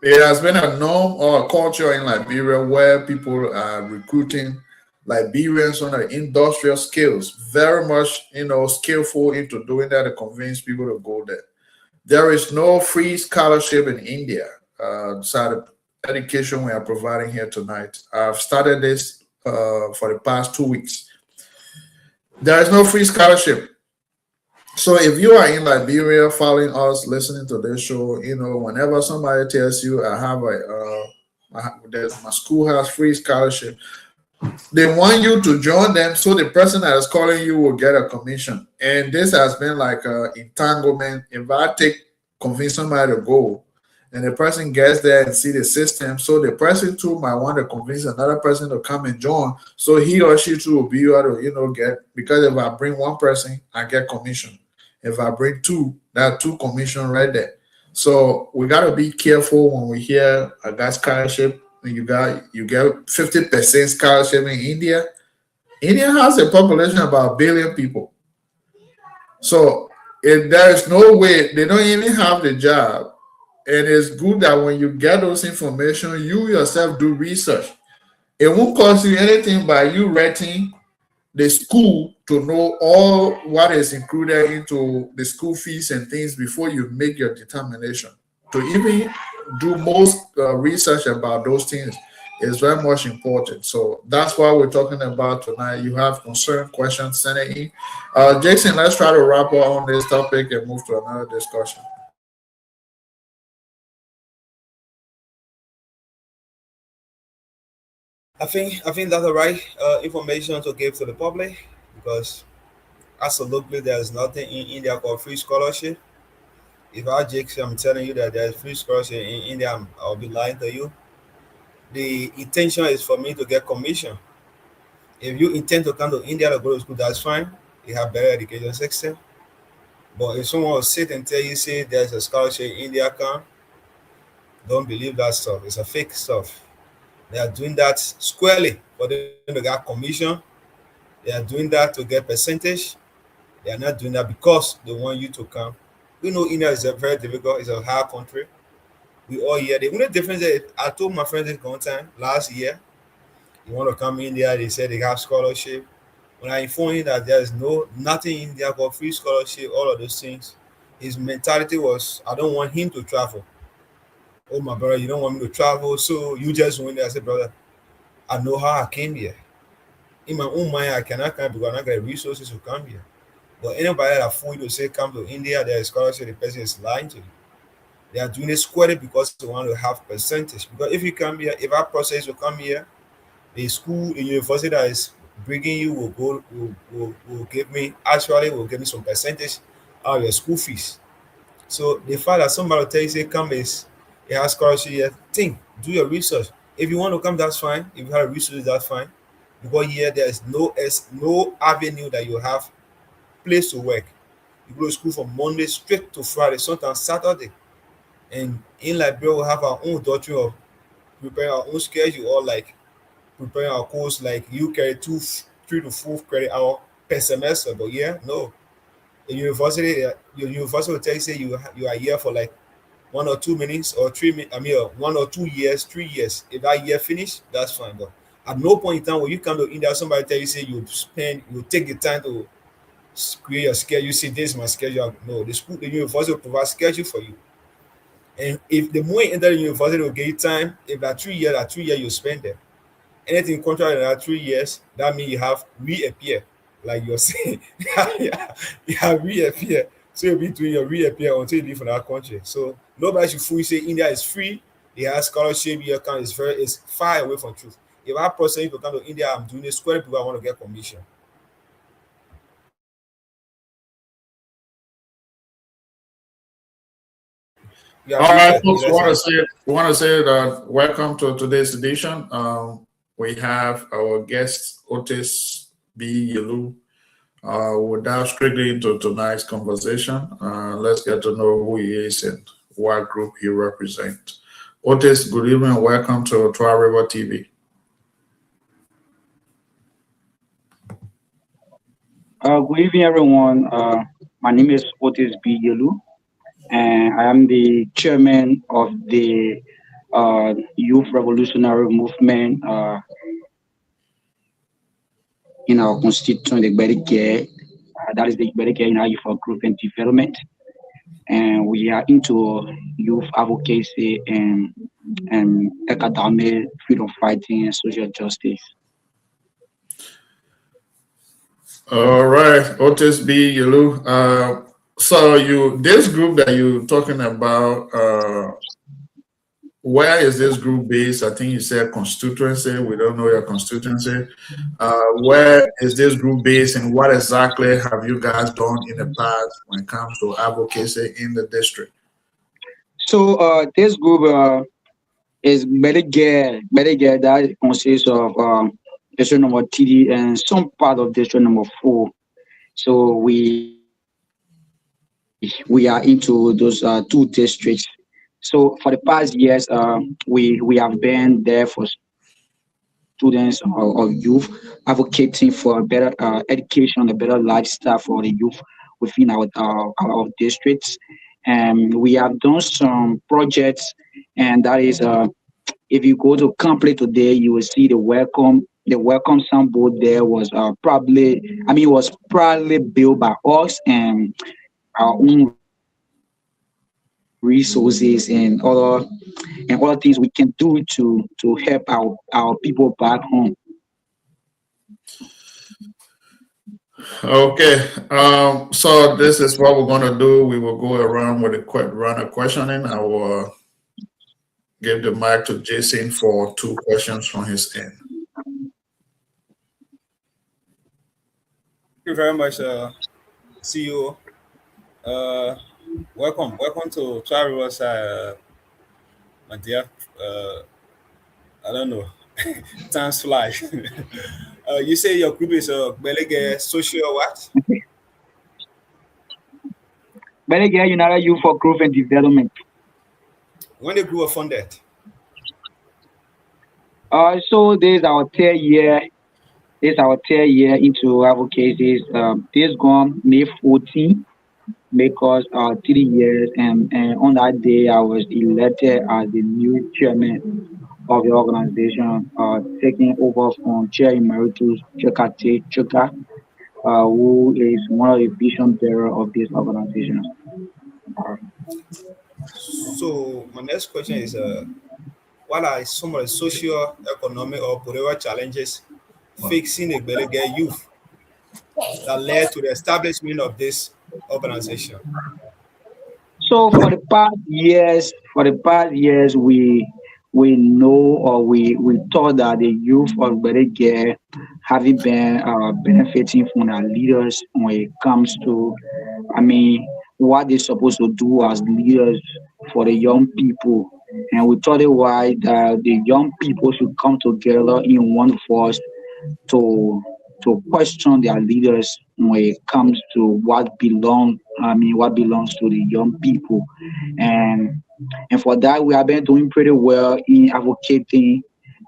it has been a norm or a culture in Liberia where people are recruiting Liberians on the industrial skills, very much, skillful into doing that to convince people to go there. There is no free scholarship in India. Side of education we are providing here tonight. I've started this for the past 2 weeks. There is no free scholarship. So if you are in Liberia following us, listening to this show, whenever somebody tells you I have my school has free scholarship, they want you to join them so the person that is calling you will get a commission. And this has been like an entanglement. If I convince somebody to go and the person gets there and see the system, so the person too might want to convince another person to come and join, so he or she too will be able to get, because if I bring one person I get commission, if I bring two, that two commission right there. So we got to be careful when we hear I got scholarship. You get 50% scholarship in India. India has a population of about 1 billion people. So if there is no way, they don't even have the job. And it's good that when you get those information, you yourself do research. It won't cost you anything by you writing the school to know all what is included into the school fees and things before you make your determination. To even do most research about those things is very much important. So that's what we're talking about tonight. You have concern, questions, send it in. Jason, let's try to wrap up on this topic and move to another discussion. I think that's the right information to give to the public because absolutely there's nothing in India called free scholarship. If I Jake, I'm telling you that there's free scholarship in India, I'll be lying to you. the intention is for me to get commission. If you intend to come to India to go to school, that's fine. You have better education system. But if someone will sit and tell you, say there's a scholarship in India, come, don't believe that stuff. It's a fake stuff. They are doing that squarely for them to get commission. They are doing that to get percentage. They are not doing that because they want you to come. We know India is a very difficult, it's a hard country. We all hear the only difference is I told my friends this one time last year, you want to come in India, they said they have scholarship. When I informed him that there's nothing in India but free scholarship, all of those things, his mentality was I don't want him to travel. Oh my brother, you don't want me to travel, so you just went there. I said, brother, I know how I came here. In my own mind, I cannot come because I not got resources to come here. But anybody that fool you to say come to India, there is scholarship, the person is lying to you. They are doing it squarely because they want to have percentage. Because if you come here, if our process will come here, the school, the university that is bringing you will give me actually will give me some percentage out of your school fees. So the fact that somebody will tell you say come is it has scholarship here, think, do your research. If you want to come, that's fine. If you have research, that's fine. Because here there is no avenue that you have place to work. You go to school from Monday straight to Friday, sometimes Saturday. And in Liberia, we have our own doctrine of preparing our own schedule or like preparing our course like you carry 3 to 4 credit hour per semester. But yeah, no. The university, your university will tell you say you are here for like 1 or 2 minutes or 3 minutes. I mean, 1 or 2 years, 3 years. If that year finish, that's fine. But at no point in time when you come to India, somebody tell you say you take the time to create your schedule. You say this is my schedule. No, the university will provide schedule for you. And if the more you enter the university, will give you time. If that 3 years you spend there. Anything contrary to that 3 years, that means you have reappear, like you're saying. Yeah, you have reappear. So you'll be doing your reappear until you leave from that country. So nobody should fool you say India is free. It has scholarship. Your account is far away from truth. If I person to come to India, I'm doing a square because I want to get commission. You are All right, muted. folks, Let's hear. we want to say that welcome to today's edition. We have our guest Otis B. Yelu. We'll dive strictly into tonight's conversation. Let's get to know who he is and what group he represents. Otis, good evening. Welcome to Twah River TV. Good evening, everyone. My name is Otis B. Yelu, and I am the chairman of the Youth Revolutionary Movement in our constituent, the Bedike. That is the Bedike in our Youth Group and Development. And we are into youth advocacy and academic freedom fighting and social justice. All right, Otis B. Yelu. So this group that you're talking about, where is this group based? I think you said constituency. We don't know your constituency. Where is this group based, and what exactly have you guys done in the past when it comes to advocacy in the district? So this group is Bedike that consists of district number TD and some part of district number 4. So we are into those 2 districts. So for the past years, we have been there for students or youth, advocating for a better education, a better lifestyle for the youth within our districts. And we have done some projects, and that is if you go to Complete today, you will see the welcome signboard there was it was probably built by us and our own resources and other things we can do to help our people back home. Okay, so this is what we're going to do. We will go around with a quick round of questioning. I will give the mic to Jason for 2 questions from his end. Thank you very much, CEO. Welcome to RicerSide, my dear I don't know. Times fly. You say your group is a social what? Belegere United Youth for Growth and Development. When the group was funded? So this is our third year. This is our third year into advocacy. This gone May 14, because 3 years, and on that day I was elected as the new chairman of the organization, taking over from Chair Emeritus Chuka, who is one of the vision bearer of this organization. So my next question is what are some of the social, economic, or political challenges facing the Belega youth that led to the establishment of this organization? So for the past years, we know, or we thought that the youth of Belegere having been benefiting from our leaders when it comes to, I mean, what they're supposed to do as leaders for the young people. And we thought it why that the young people should come together in one force to question their leaders when it comes to what belongs to the young people. And and for that we have been doing pretty well in advocating.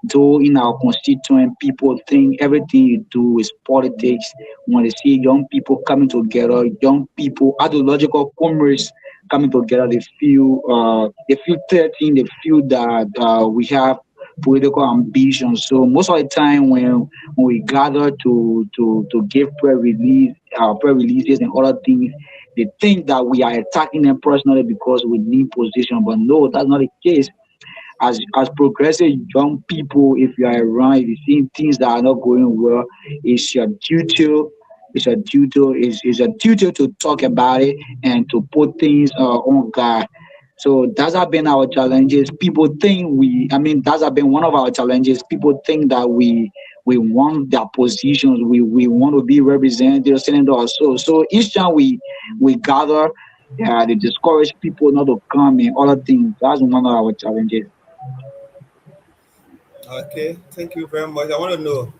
Though in our constituent, people think everything you do is politics. When they see young people coming together, young people, ideological comrades coming together, they feel threatened. They feel that we have political ambitions. So most of the time, when we gather to give press releases and other things, they think that we are attacking them personally because we need position. But no, that's not the case. As progressive young people, if you are around, if you see things that are not going well, it's your duty. It's a duty to talk about it and to put things on guard. So that's have been our challenges. People think that's have been one of our challenges. People think that we want their positions. We want to be represented, senators. So each time we gather, yeah, they discourage people not to come and other things. That's one of our challenges. Okay, thank you very much. I want to know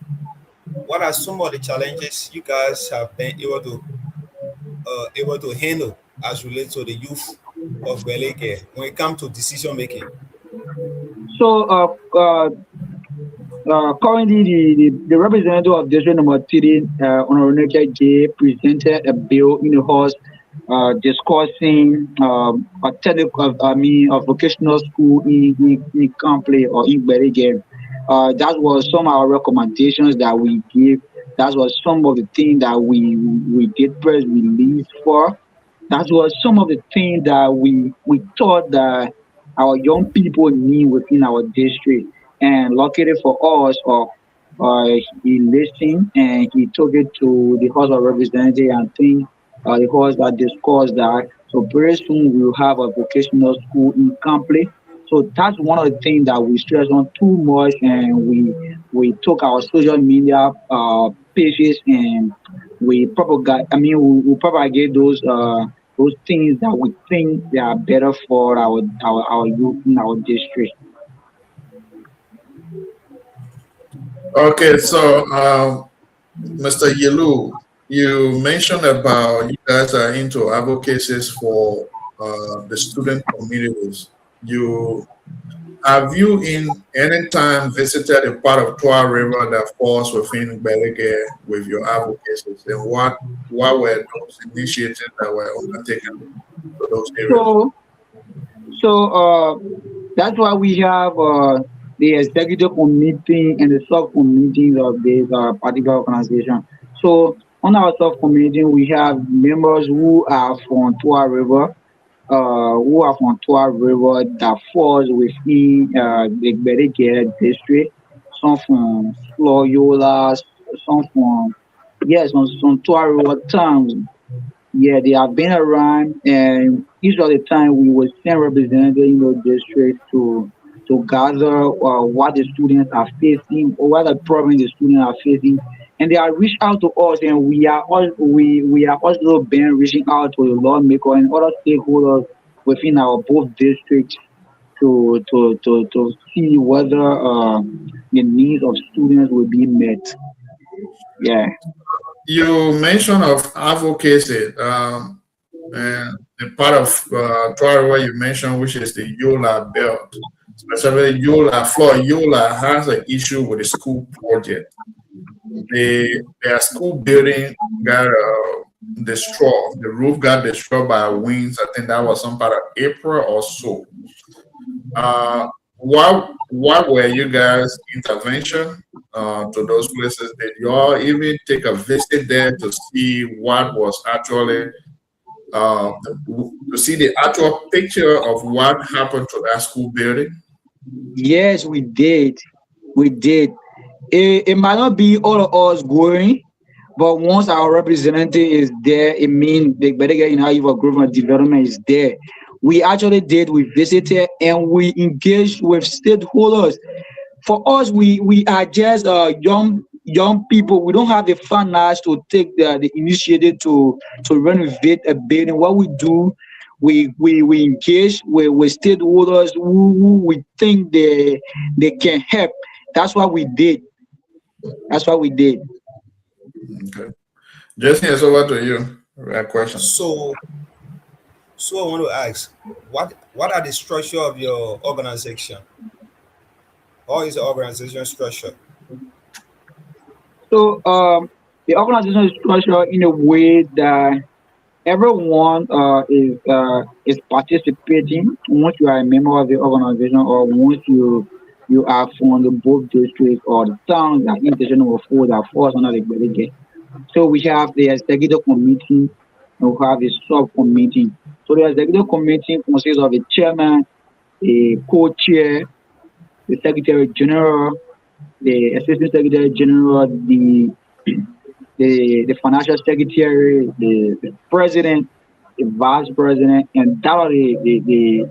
what are some of the challenges you guys have been able to handle as relates to the youth of Beleke when it comes to decision making. So currently, the representative of District Number 3, Honorable J, presented a bill in the House discussing a technical, a vocational school in Campley or in Bergen. That was some of our recommendations that we gave. That was some of the things that we did press release for. That was some of the things that we thought that our young people need within our district. And luckily for us, he listened and he took it to the House of Representatives, and think the House that discussed that. So very soon we will have a vocational school in Campley. So that's one of the things that we stress on too much, and we took our social media pages and we propagate. We propagate those things that we think they are better for our youth in our district. Okay, so Mr. Yelu, you mentioned about you guys are into advocacies for the student communities. You Have you in any time visited a part of Twah River that falls within Belege with your advocacies, and what were those initiatives that were undertaken for those areas? So that's why we have the executive committee and the sub committees of this particular organization. So on our sub committee, we have members who are from Twah River that falls within the Bereke district. Some from Loyola, some from yes, some Twah River towns. Yeah, they have been around, and each of the time we will send representatives in the district to gather what the students are facing or what the problems the students are facing, and they are reach out to us, and we are also been reaching out to the lawmaker and other stakeholders within our both districts to see whether the needs of students will be met. Yeah. You mentioned of advocacy, and the part of Twah where you mentioned, which is the Yola belt, specifically Yola, Florida. Yola has an issue with the school project. Their school building got destroyed. The roof got destroyed by winds. I think that was some part of April or so. What were you guys' intervention to those places? Did you all even take a visit there to see what was actually uh, to see the actual picture of what happened to that school building? Yes, we did. We did. It might not be all of us going, but once our representative is there, it means the better get in our government development is there. We actually did. We visited and we engaged with stakeholders. For us, we are just young people. We don't have the finance to take the initiative to renovate a building. What we do, we engage with stakeholders who we think they can help. That's what we did. That's what we did. Okay. Jason, it's over to you. Right question. So, I want to ask, what are the structure of your organization? How is the organization structure? So the organization is structured in a way that everyone is participating once you are a member of the organization or once you are from the both districts or the towns that intention of four that falls under the delegate. So we have the executive committee and we have the subcommittee. So the executive committee consists of the chairman, the co-chair, the secretary general, the assistant secretary general, the financial secretary, the president, the vice president, and that are the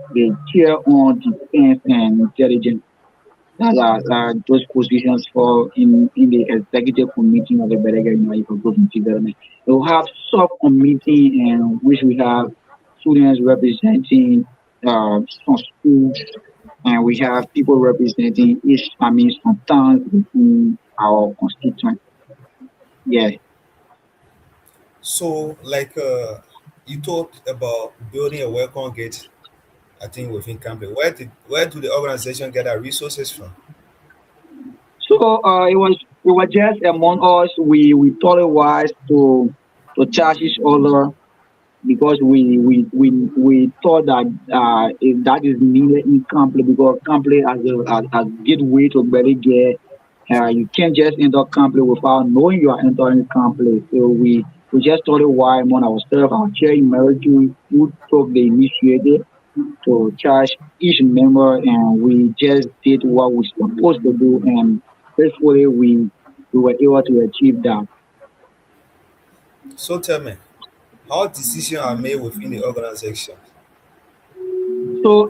chair on defense and intelligence. That are those positions for in the executive committee of the Berega United for Growth and Development. We'll have subcommittee in which we have students representing some schools, and we have people representing each, I mean, some towns within our constituent. Yeah. So, like you talked about building a welcome gate, I think within campus. Where do the organization get their resources from? So it was just among us. We thought it wise to charge each other because we thought that if that is needed in Campley because Campley as a gateway to better get you can't just enter Campley without knowing you are entering Campley. So we just thought it wise among ourselves, our chair emeritus who took the initiative to charge each member and we just did what we supposed to do and faithfully we were able to achieve that. So tell me, how decisions are made within the organization? So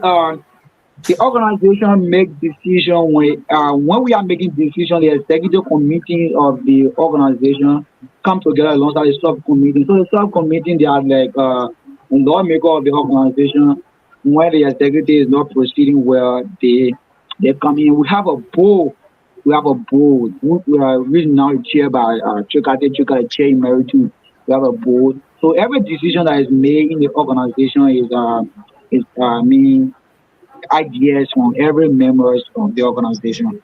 the organization make decision when we are making decision, the executive committee of the organization come together alongside the subcommittee. So the subcommittee they are like the lawmaker of the organization. When the executive is not proceeding well, they come in. We have a board. We have a board. We are really now chaired by Chukate chair emeritus. We have a board. So every decision that is made in the organization is I mean ideas from every members of the organization.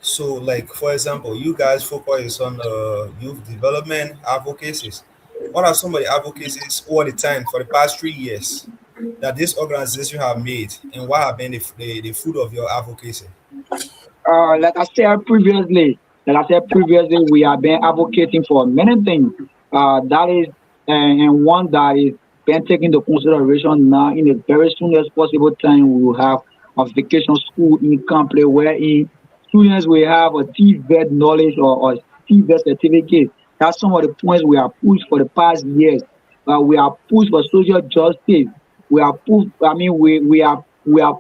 So, like for example, you guys focus on youth development advocacies. What are some of the advocacies all the time for the past 3 years that this organization have made, and what have been the fruit of your advocacy? Like I said previously, we have been advocating for many things. That is, and one that is been taken into consideration now in a very soonest possible time. We will have a vacation school in Campley wherein students will have a TVET knowledge or TVET certificate. That's some of the points we have pushed for the past years. We are pushed for social justice. We are pushed. I mean, we are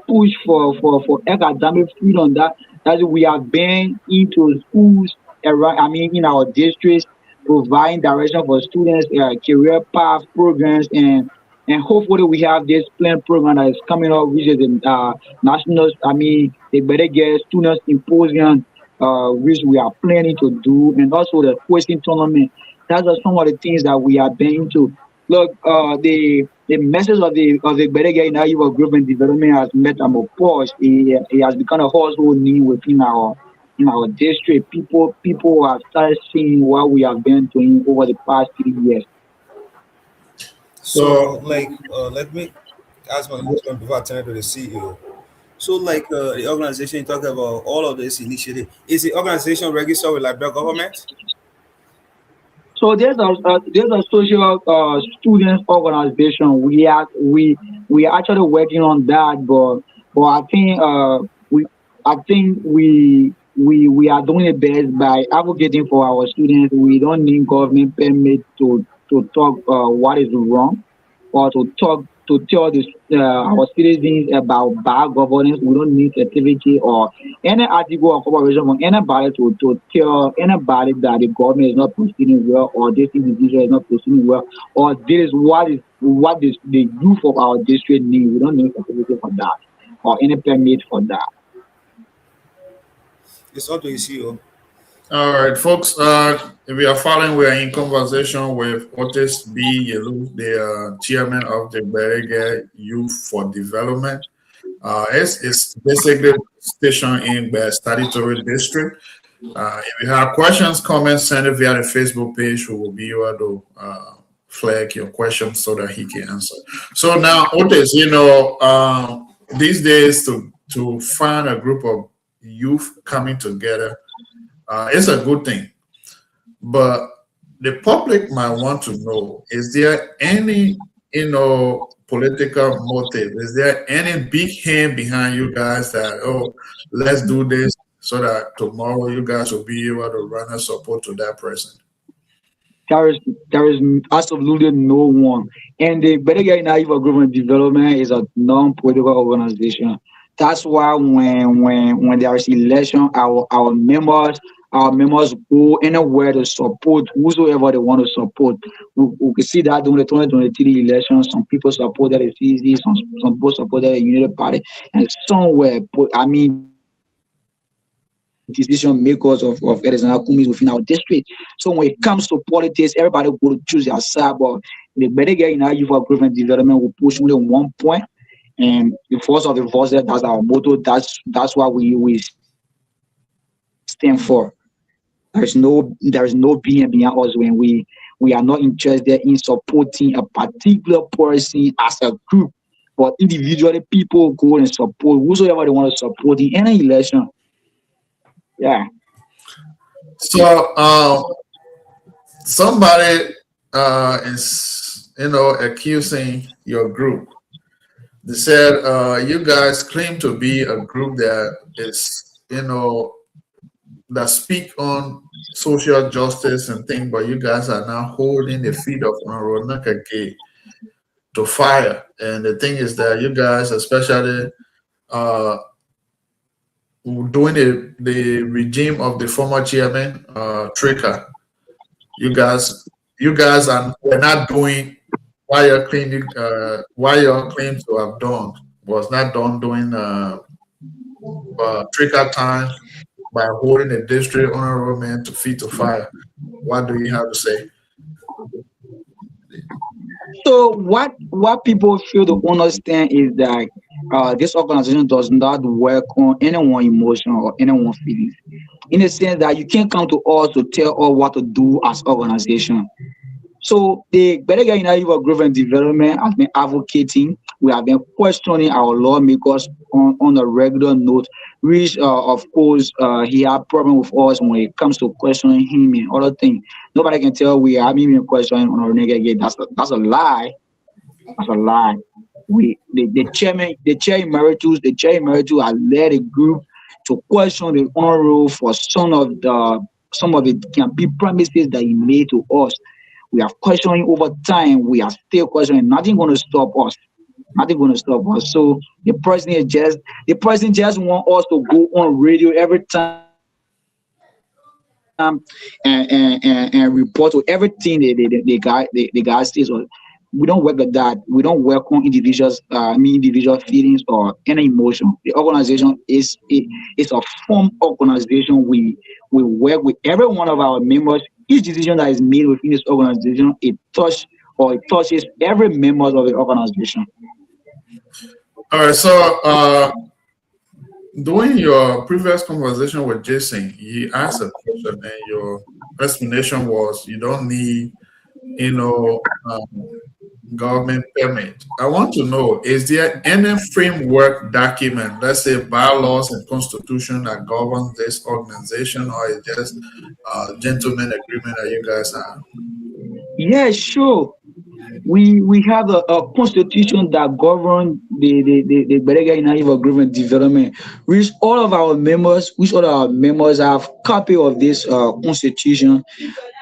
pushed for academic freedom. That's we have been into schools around. I mean, in our districts, providing direction for students, career path programs, and And hopefully we have this plan program that is coming up, which is the national. I mean, the better get student symposium, which we are planning to do, and also the question tournament. Those are some of the things that we are being to. Look, the message of the better get in our group and development has met a pause. It has become a household name within our in our district. People have started seeing what we have been doing over the past 3 years. So, So like, let me ask my next one before I turn it to the CEO. So, like, the organization you talk about, all of this initiative, is the organization registered with Liberia government? So there's a social student organization. We are actually working on that, but we I think we are doing the best by advocating for our students. We don't need government permit to talk what is wrong or to tell our citizens about bad governance. We don't need certificate or any article or corporation from anybody to tell anybody that the government is not proceeding well or this individual is not proceeding well or this is what is the youth of our district need. We don't need certificate for that or any permit for that. It's up to the CEO. all right, folks. If we are following, we are in conversation with Otis B. Yelu, the chairman of the Berege Youth for Development. It's basically a station in the statutory district. If you have questions, comments, send it via the Facebook page. We will be able to flag your questions so that he can answer. So now, Otis, these days to find a group of youth coming together, it's a good thing. But the public might want to know: is there any, political motive? Is there any big hand behind you guys that, let's do this so that tomorrow you guys will be able to run a support to that person? There is absolutely no one. And the Better Get Naive Government Development is a non-political organization. That's why when there is election, our members go anywhere to support whosoever they want to support. We can see that during the 2023 election, some people supported the CZ, some people supported the Unity Party, and some were, decision makers of Arizona Kumis within our district. So when it comes to politics, everybody go to choose their side. But the Better Get United Youth for Growth and Development will push only 1 point. And the force of the voice, that's our motto. That's what we stand for. There is no being behind us when we are not interested in supporting a particular person as a group, but individually people go and support whosoever they want to support in any election. Yeah. So somebody is accusing your group. They said you guys claim to be a group that is that speak on social justice and things, but you guys are now holding the feet of Honorable Gay to fire. And the thing is that you guys, especially uh, during the regime of the former chairman, Tricker, you guys were not doing what your claim to have done was not done during Tricker time by holding the district honorable man to feet to fire. What do you have to say? So what people feel to understand is that this organization does not work on anyone's emotion or anyone's feelings. In the sense that you can't come to us to tell us what to do as organization. So the Better Get United for Growth and Development has been advocating. We have been questioning our lawmakers on a regular note, which of course he had problem with us when it comes to questioning him and other things. Nobody can tell we are even questioning on our nigga again. That's a lie. That's a lie. The chair emeritus has led a group to question the honorable for some of the campaign promises that he made to us. We have questioning over time. We are still questioning. Nothing going to stop us. Nothing going to stop us. So the president just want us to go on radio every time and report to everything the guy says. we don't work like that. We don't work on individuals, individual feelings or any emotion. The organization is a form organization. We work with every one of our members. Each decision that is made within this organization, it touches every member of the organization. All right. So, during your previous conversation with Jason, he asked a question, and your explanation was you don't need, you know, government permit. I want to know, is there any framework document, let's say bylaws and constitution, that governs this organization, or is just a gentleman agreement that you guys have? Yeah, sure. We have a constitution that governs the Berega Initiative Government Development, which all our members have copy of this constitution,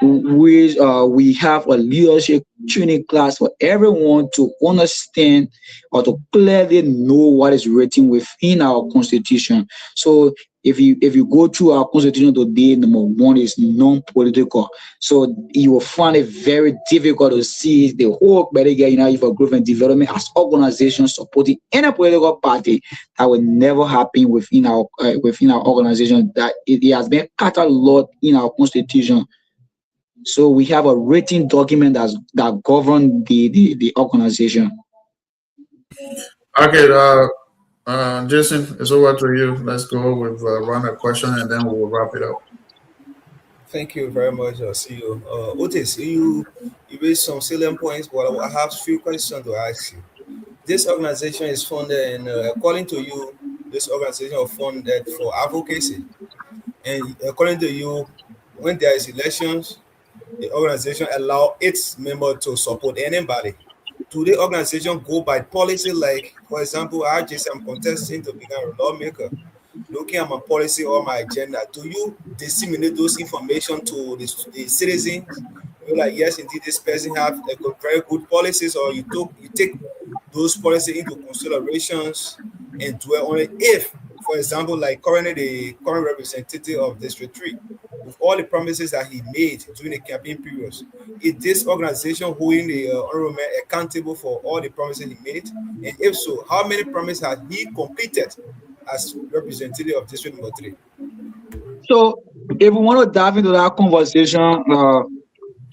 which we have a leadership training class for everyone to understand or to clearly know what is written within our constitution. So if you go through our constitution today, number one is non-political. So you will find it very difficult to see the whole Berega United for Growth and Development as organizations supporting any political party. That will never happen within our organization. That it has been cataloged in our constitution. So we have a written document that governs the organization. Okay, Jason, it's over to you. Let's go with run a question, and then we'll wrap it up. Thank you very much, CEO. Otis, you raised some salient points, but I have a few questions to ask you. This organization is funded, and according to you, this organization is funded for advocacy. And according to you, when there is elections, the organization allow its member to support anybody. Do the organization go by policy? Like, for example, I'm contesting to become a lawmaker. Looking at my policy or my agenda, do you disseminate those information to the citizens? You're like, yes, indeed, this person have very good policies, or you take those policies into considerations and dwell on it. If, for example, like currently the current representative of District 3, with all the promises that he made during the campaign periods, is this organization holding the honorable man accountable for all the promises he made? And if so, how many promises has he completed as representative of District Number 3? So if we want to dive into that conversation,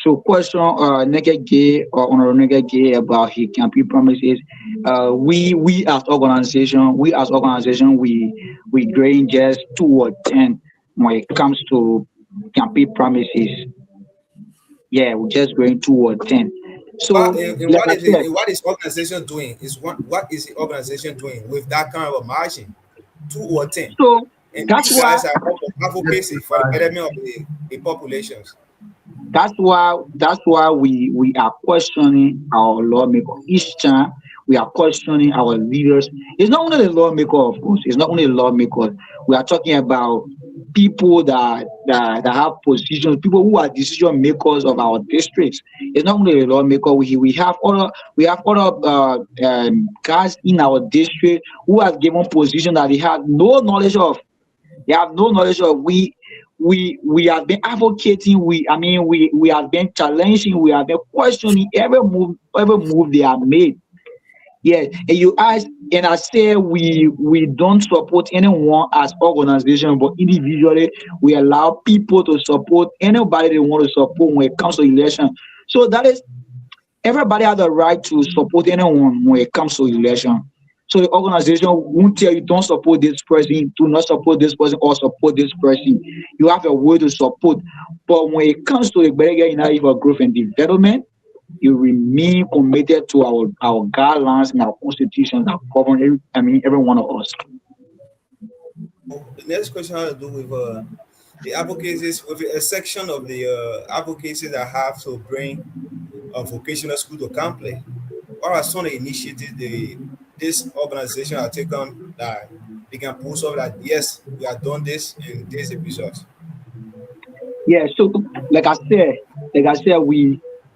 to question Naked Gay or Honorable Naked Gay about his campaign promises, we as organization, we grade just 2 or 10 when it comes to campaign promises. Yeah, we just grade 2 or 10. So what is organization doing? What is the organization doing with that kind of a margin? 2 or 10. So and that's these why guys are advocacy for the betterment of the populations. That's why we are questioning our lawmaker. Each time we are questioning our leaders. It's not only the lawmaker, of course. It's not only the lawmaker. We are talking about people that have positions, people who are decision makers of our districts. It's not only the lawmaker. We have other guys in our district who have given position that they have no knowledge of. They have no knowledge of. We have been advocating. We have been challenging. We have been questioning every move they have made. Yes, and you ask, and I say we don't support anyone as organization, but individually we allow people to support anybody they want to support when it comes to election. So that is, everybody has the right to support anyone when it comes to election. So the organization won't tell you don't support this person, do not support this person, or support this person. You have a way to support. But when it comes to the Berega United for Growth and Development, you remain committed to our guidelines and our constitution that govern every one of us. The next question has to do with the advocacies, with a section of the advocacies that have to bring a vocational school to Campley. What are some of the initiatives this organization has taken that they can post up that yes, we have done this and this is the result? Yeah, so like I said,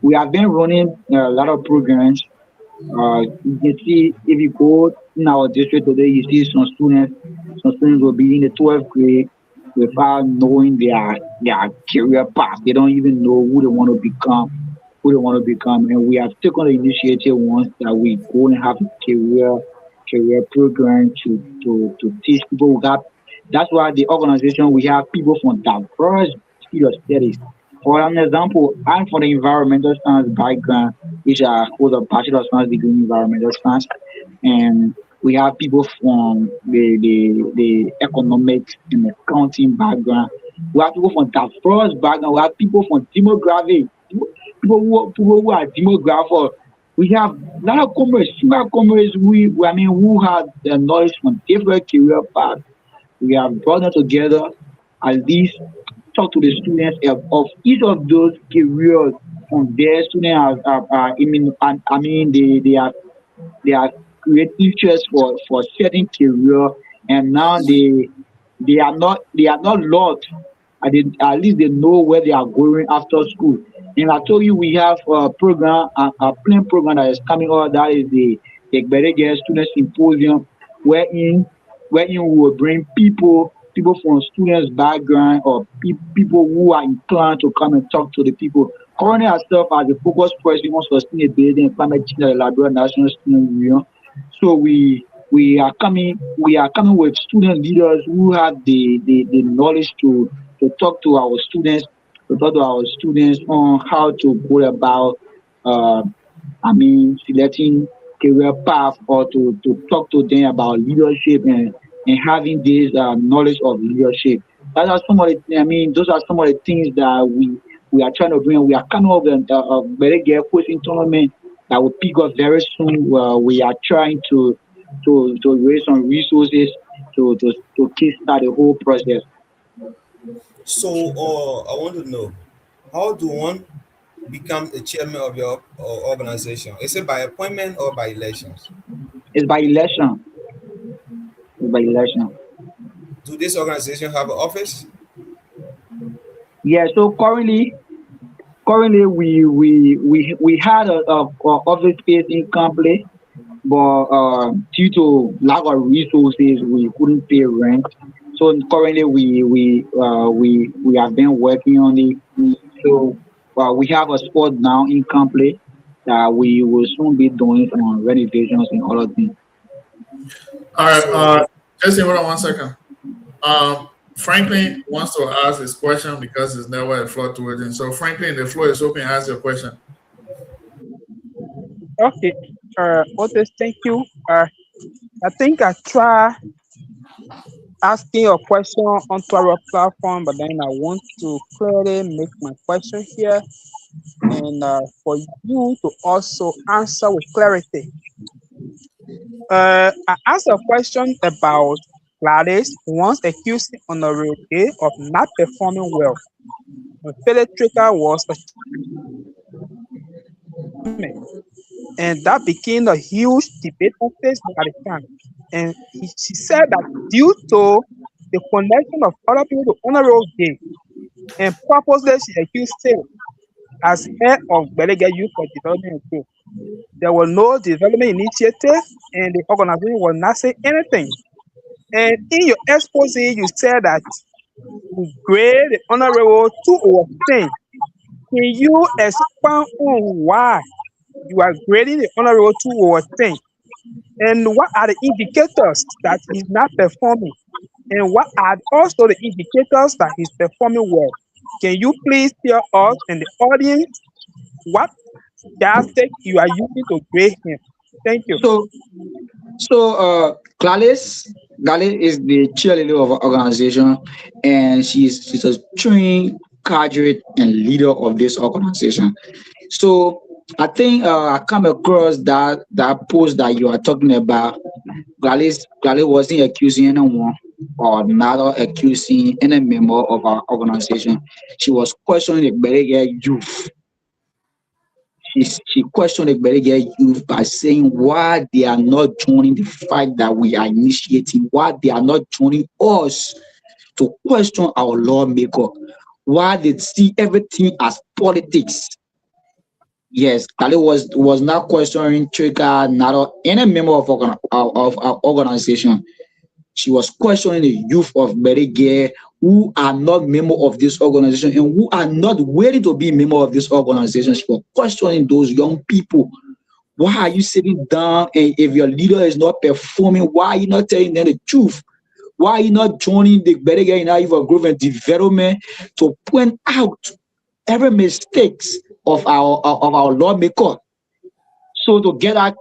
we have been running a lot of programs. You can see if you go in our district today, you see some students will be in the 12th grade without knowing their career path. They don't even know who they want to become. who they want to become. And we have taken the initiative once that we go and have a career program to teach people. We got That's why the organization we have people from diverse field of studies. For an example, I'm from the environmental science background, which I hold a bachelor of science degree in environmental science, and we have people from the economics and accounting background. We have people from diverse background. We have people from demographic, people who are demographers. We have a lot of commerce, female commerce. I mean, who have the knowledge from different career paths. We have brought them together, at least talk to the students of each of those careers from their students. I mean, they are create interest for certain career, and now they are not lost. At least they know where they are going after school. And I told you we have a program, a plan program that is coming out. That is the Berege Student Symposium, wherein we will bring people from students background, or people who are inclined to come and talk to the people. Currently, I serve as a focus person on sustainability and climate change at the Liberia National Student Union. So we are coming with student leaders who have the knowledge to talk to our students, on how to go about uh, selecting career path, or to talk to them about leadership, and having this knowledge of leadership. That are some of the, those are some of the things that we are trying to bring. We are coming up with a very good coaching tournament that will pick up very soon. We are trying to raise some resources to kickstart the whole process. So, I want to know, how do one become a chairman of your organization? Is it by appointment or by elections? It's by election. It's by election. Do this organization have an office? Yeah. So currently we had a office space in Campley, but due to lack of resources, we couldn't pay rent. So currently we have been working on it. So we have a spot now in Campley that we will soon be doing some renovations and all of things. All right, So, just hold on one second. Franklin wants to ask his question because it's never a floor to it. So Franklin, the floor is open. Ask your question. Okay. Otis, thank you. I think I try asking a question onto our platform, but then I want to clearly make my question here, and for you to also answer with clarity. I asked a question about Gladys once accusing Honorable Day of not performing well. Philip Tricker was a chairman, and that became a huge debate on Facebook at the time. And she said that due to the connection of other people to Honorable Day, and purposely she accused Philip as head of Belega Youth for Development Group. There was no development initiative, and the organization was not saying anything. And in your expose, you said that you grade the honorable 2 over 10. Can you expand on why you are grading the honorable 2 over 10? And what are the indicators that he's not performing? And what are also the indicators that he's performing well? Can you please tell us and the audience what yardstick you are using to grade him? Thank you. Gladys is the cheerleader of our organization, and she's a trained graduate and leader of this organization. So I think I come across that post that you are talking about. Gladys wasn't accusing anyone, or not accusing any member of our organization. She was questioning the Berege youth. She questioned the Berege youth by saying why they are not joining the fight that we are initiating, why they are not joining us to question our lawmaker, why they see everything as politics. Yes, Kali was not questioning Trigger, not any member of our organization. She was questioning the youth of Berege who are not member of this organization and who are not willing to be member of this organization. She was questioning those young people. Why are you sitting down, and if your leader is not performing, why are you not telling them the truth? Why are you not joining the Better Get United for Growth and Development to point out every mistakes of our lawmaker? So to get that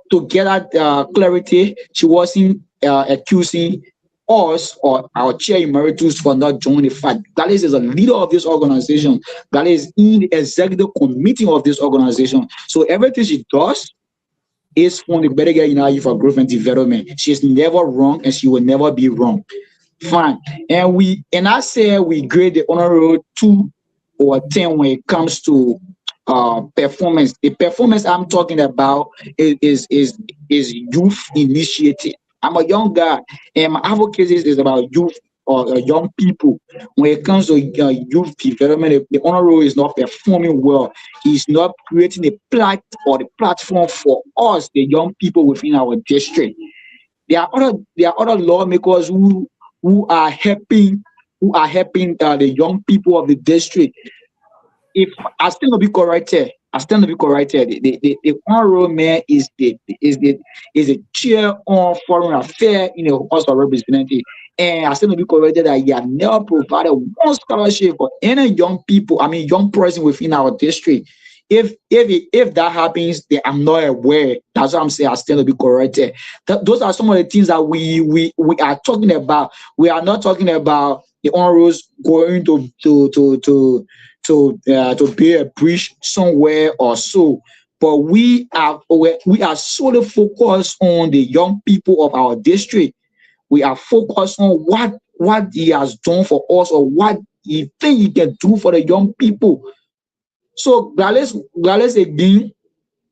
clarity, she wasn't accusing us or our chair emeritus for not joining the fight. Gladys is a leader of this organization. Gladys is in the executive committee of this organization. So everything she does is from the Better Get United for Growth and Development. She is never wrong and she will never be wrong. Fine. And I say we grade the honor roll 2 or 10 when it comes to performance. The performance I'm talking about is youth initiative. I'm a young guy, and my advocacy is about youth or young people. When it comes to youth development, the honor roll is not performing well. He's not creating a platform for us, the young people within our district. There are other lawmakers who are helping the young people of the district. If I still not be corrected, the honorable man is the chair on foreign affairs in the House of Representatives, and I still not be corrected that he has never provided one scholarship for any young people. I mean, young person within our district. If that happens, then I'm not aware. That's what I'm saying. I still not be corrected. Those are some of the things that we are talking about. We are not talking about the honorables going to be a bridge somewhere or so, but we are solely focused on the young people of our district. We are focused on what he has done for us or what he think he can do for the young people. So Gladys again,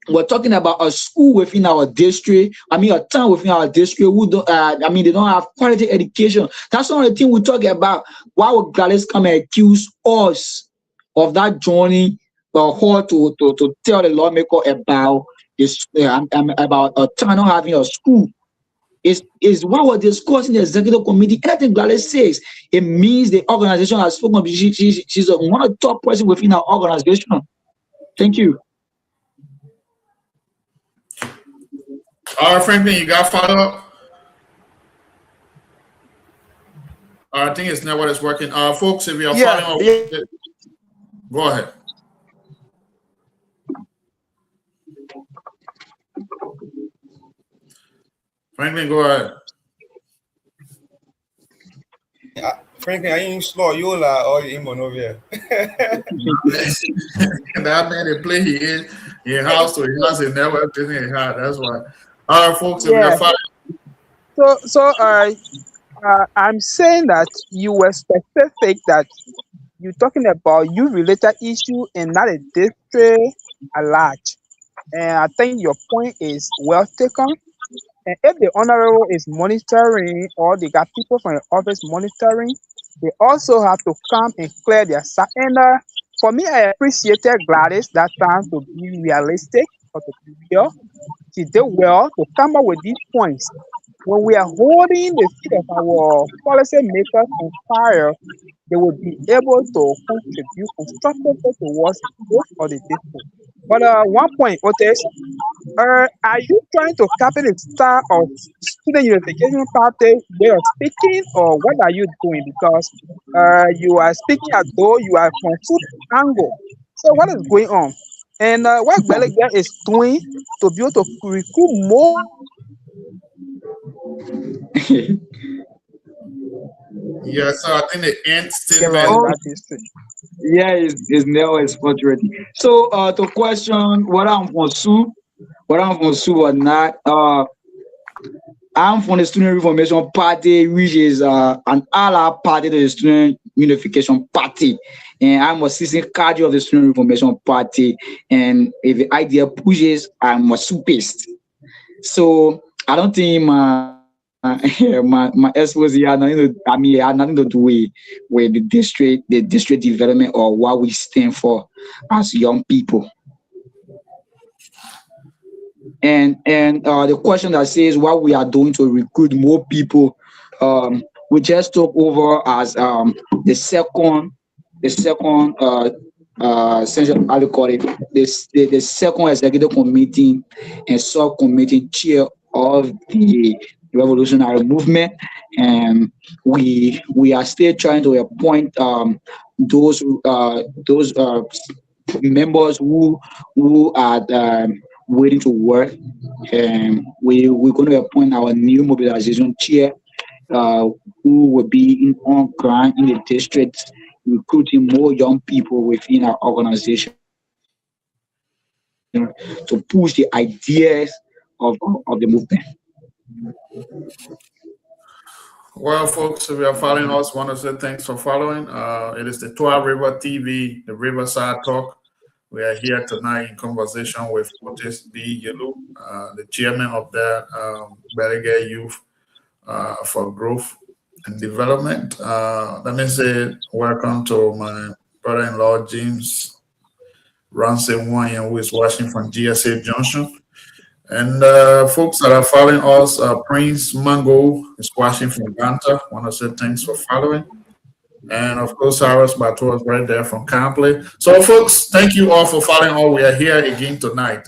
we're talking about a school within our district. I mean, a town within our district who don't. They don't have quality education. That's one of the things we talk about. Why would Gladys come and accuse us of that journey her to tell the lawmaker about this about a town not having a school? Is what we're discussing in the executive committee. Anything Gladys says, it means the organization has spoken. She's one of the top person within our organization. Thank you. All right, Franklin, you got follow up? I think it's not what it's working. Folks, if you're following up, go ahead. Franklin, go ahead. Franklin, are you slow? You or you over here? That man, they play he in house, so he has a network in house. That's why. All right, folks, if you're following. So I'm saying that you were specific that you're talking about youth-related issue and not a district at large. And I think your point is well taken. And if the honorable is monitoring or they got people from the office monitoring, they also have to come and clear their side. And for me, I appreciated Gladys that time to be realistic or to be real. She did well to come up with these points. When we are holding the feet of our policy makers on fire, they will be able to contribute constructively towards the growth of the district. But one point, Otis, are you trying to copy the style of Student Unification Party way of speaking, or what are you doing? Because you are speaking as though you are from food angle. So what is going on? And what Beligan is doing to be able to recruit more. Yeah, so I think the end statement. Yeah, is now exported. So to question what I'm from Sue or not, I'm from the Student Reformation Party, which is an ally party to the Student Unification Party. And I'm a seasoned cadre of the Student Reformation Party. And if the idea pushes, I'm a soupist. So I don't think my expose had nothing to do with the district development or what we stand for as young people. And the question that says what we are doing to recruit more people, we just took over as the second central, how do you call it, the second executive committee and subcommittee chair of the revolutionary movement, and we are still trying to appoint those members who are waiting to work, and we're going to appoint our new mobilization chair, uh, who will be on ground in the districts, recruiting more young people within our organization to push the ideas of the movement. Well, folks, if you are following us, want to say thanks for following. It is the Twah River TV, the RicerSide Talk. We are here tonight in conversation with Otis B. Yellow, the chairman of the Berege Youth for Growth and Development. Let me say welcome to my brother-in-law, James Ramsey Wyan, who is watching from GSA Junction. And folks that are following us, Prince Mango is watching from Ganta. Want to say thanks for following. And of course, Cyrus Bato is right there from Campley. So, folks, thank you all for following all. We are here again tonight.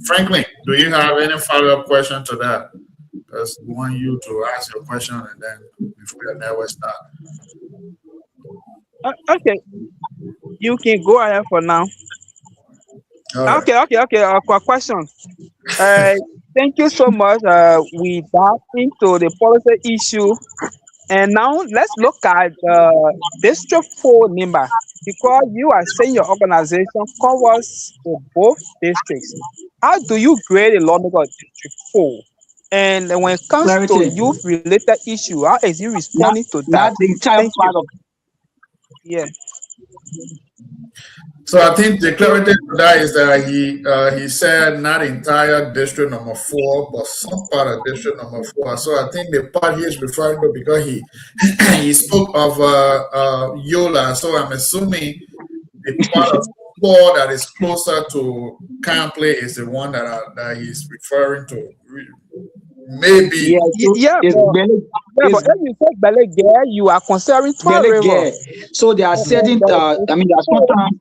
Franklin, do you have any follow-up question to that? Because we want you to ask your question and then if we are never start. Okay, you can go ahead for now. All right. Okay. Question. Uh, Thank you so much. We dive into the policy issue, and now let's look at District 4 number, because you are saying your organization covers both districts. How do you grade a lawmaker of District 4? And when it comes to Clarity. youth-related issue, how is he Not, responding to that? not the entire Thank part you. of Yeah. So I think the clarity to that is that he said not entire district number 4, but some part of district number 4. So I think the part he is referring to, because he he spoke of Yola. So I'm assuming the part of 4 that is closer to Campley is the one that he's referring to. Maybe. Yeah, so Yeah, it's but Bele, if it's you say Belege, you are considering Twah River. Belege. So there are certain, I mean, there are sometimes,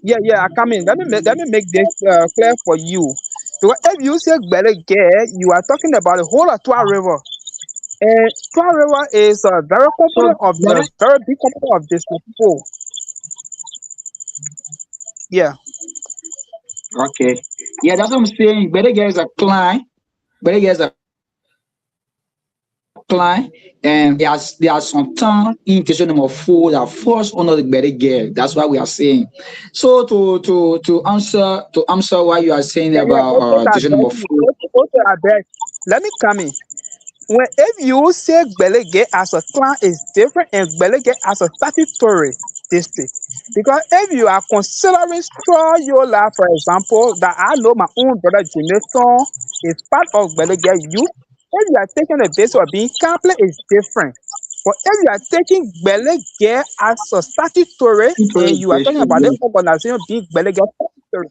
Yeah, I come in. Let me make this clear for you. Because if you say Belege, you are talking about the whole of Twah River. And Twah River is a very so component of Bele, the very big component of District 4. Yeah. okay. Yeah, that's what I'm saying. Belege is a client. Belege is a client, and there are some towns in district number 4 that falls under the Belege. That's what we are saying. So to answer what you are saying about Okay, district number 4. I beg. Let me come in. When if you say Belege as a clan is different and Belege as a statutory district, because if you are considering Straw Yola, for example, that I know my own brother Jonathan is part of Belege youth, if you are taking the basis of being Campley is different. But if you are taking Belege as a statutory and you are talking about the organization being Belege statutory,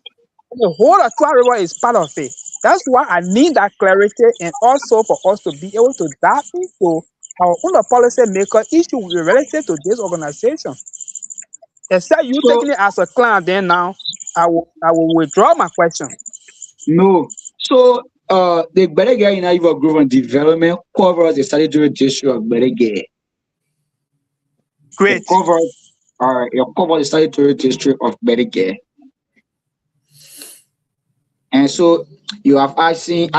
the whole of Twah River is part of it. That's why I need that clarity, and also for us to be able to dive into our own policy maker issue related to this organization. Except you So taking it as a client, then now I will withdraw my question. no. So the Belege in Ivory Grove and Development covers the statutory district of Belege. It Great. covers the statutory district of Belege. And so you are asking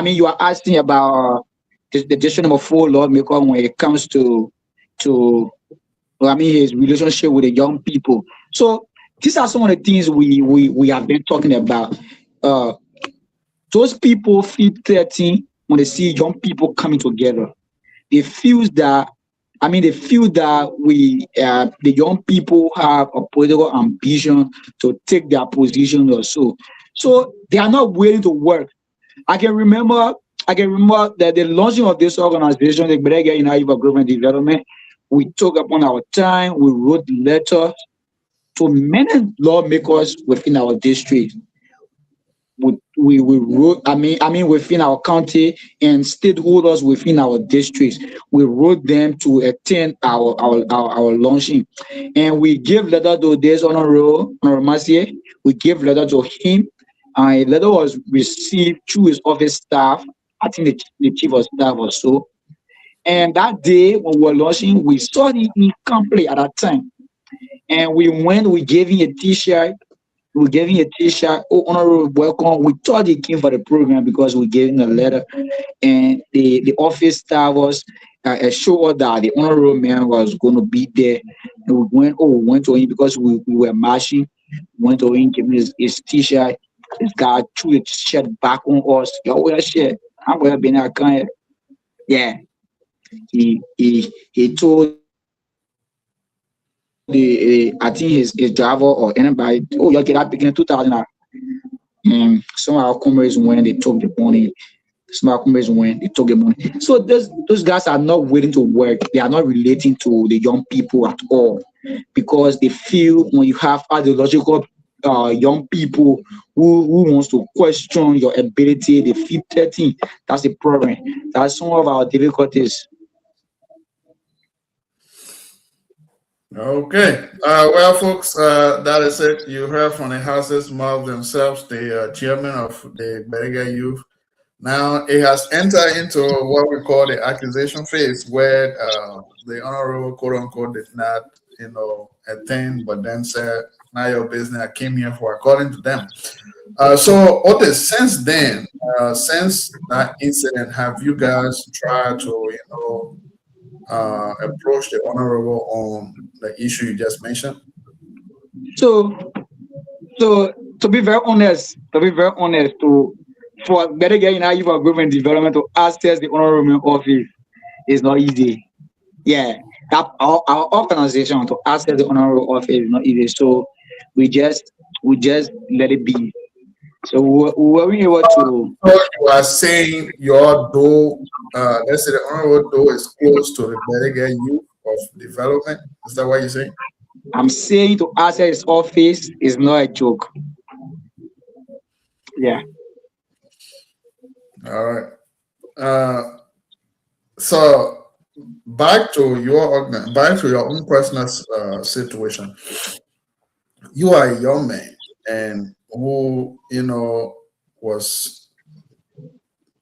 about the district number 4 lawmaker when it comes to his relationship with the young people. So these are some of the things we have been talking about. Those people feel threatened when they see young people coming together. They feel that the young people have a political ambition to take their position or so. So they are not willing to work. I can remember that the launching of this organization, the Brega in Ivory Grove and Development, we took upon our time, we wrote letters to many lawmakers within our district. We we wrote. I mean within our county and stakeholders within our districts. We wrote them to attend our launching, and we gave letter to this honorable Marcier. We gave letter to him. A letter was received through his office staff. I think the chief of staff or so. And that day when we were launching, we saw the incomplete at that time. And we went, we gave him a t-shirt. We gave him a t-shirt. Oh, honorable welcome. We thought he came for the program because we gave him a letter. And the office staff was assured that the honorable man was going to be there. And we went to him because we were marching. We went to him, gave him his t-shirt. This guy threw his shirt back on us. Yo, wear shirt. I'm going to be in that kind. Yeah. He told the I think his driver or anybody, oh, y'all get that beginning 2000. And some of our comrades when they took the money, some of our comrades when they took the money. So those guys are not willing to work. They are not relating to the young people at all because they feel when you have ideological young people who wants to question your ability, they feel 13. That's the problem. That's some of our difficulties. Okay. Well, folks, that is it. You heard from the houses mouth themselves, the chairman of the Berger Youth. Now it has entered into what we call the accusation phase, where the honorable quote unquote did not, attend, but then said, "Now your business. I came here for," according to them. So, Otis, since then, since that incident, have you guys tried to, approach the honorable on the issue you just mentioned? So so to be very honest, for better getting our youth government development to access the honorable office is not easy. Yeah, that our organization to access the honorable office is not easy. So we just let it be. So we were able to. So you are saying your door, let's say the honorable door is close to the Berger Youth of Development. Is that what you're saying? I'm saying to access his office is not a joke. Yeah. All right. So back to back to your own personal situation. You are a young man, and was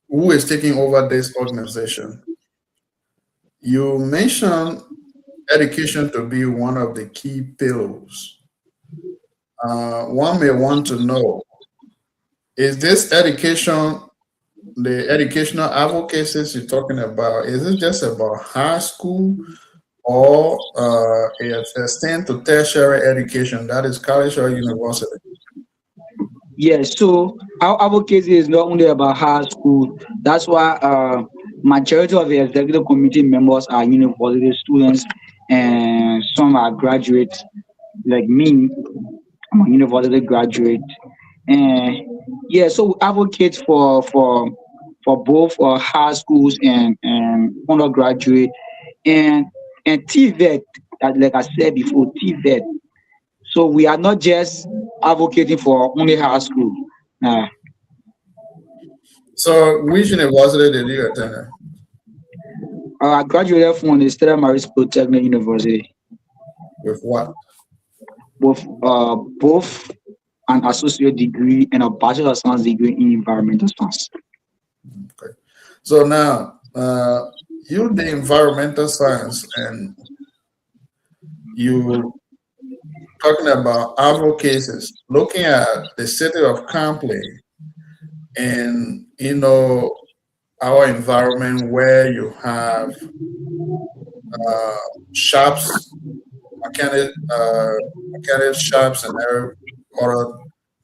who is taking over this organization. You mentioned education to be one of the key pillars. One may want to know, is this education, the educational advocacies you're talking about, is it just about high school or it extend to tertiary education, that is college or university? Yes, so our advocacy is not only about high school. That's why majority of the executive committee members are university students, and some are graduates. Like me, I'm a university graduate, and yeah, so we advocate for both high schools and undergraduate, and TVET. Like I said before, TVET. So we are not just advocating for only high school. Uh, So which university did you attend? I graduated from the Stella Maris Polytechnic University With what? with both an associate degree and a bachelor of science degree in environmental science. Okay. So now, you the environmental science, and you talking about advocacies, looking at the city of Campley and our environment where you have shops, mechanic shops, and other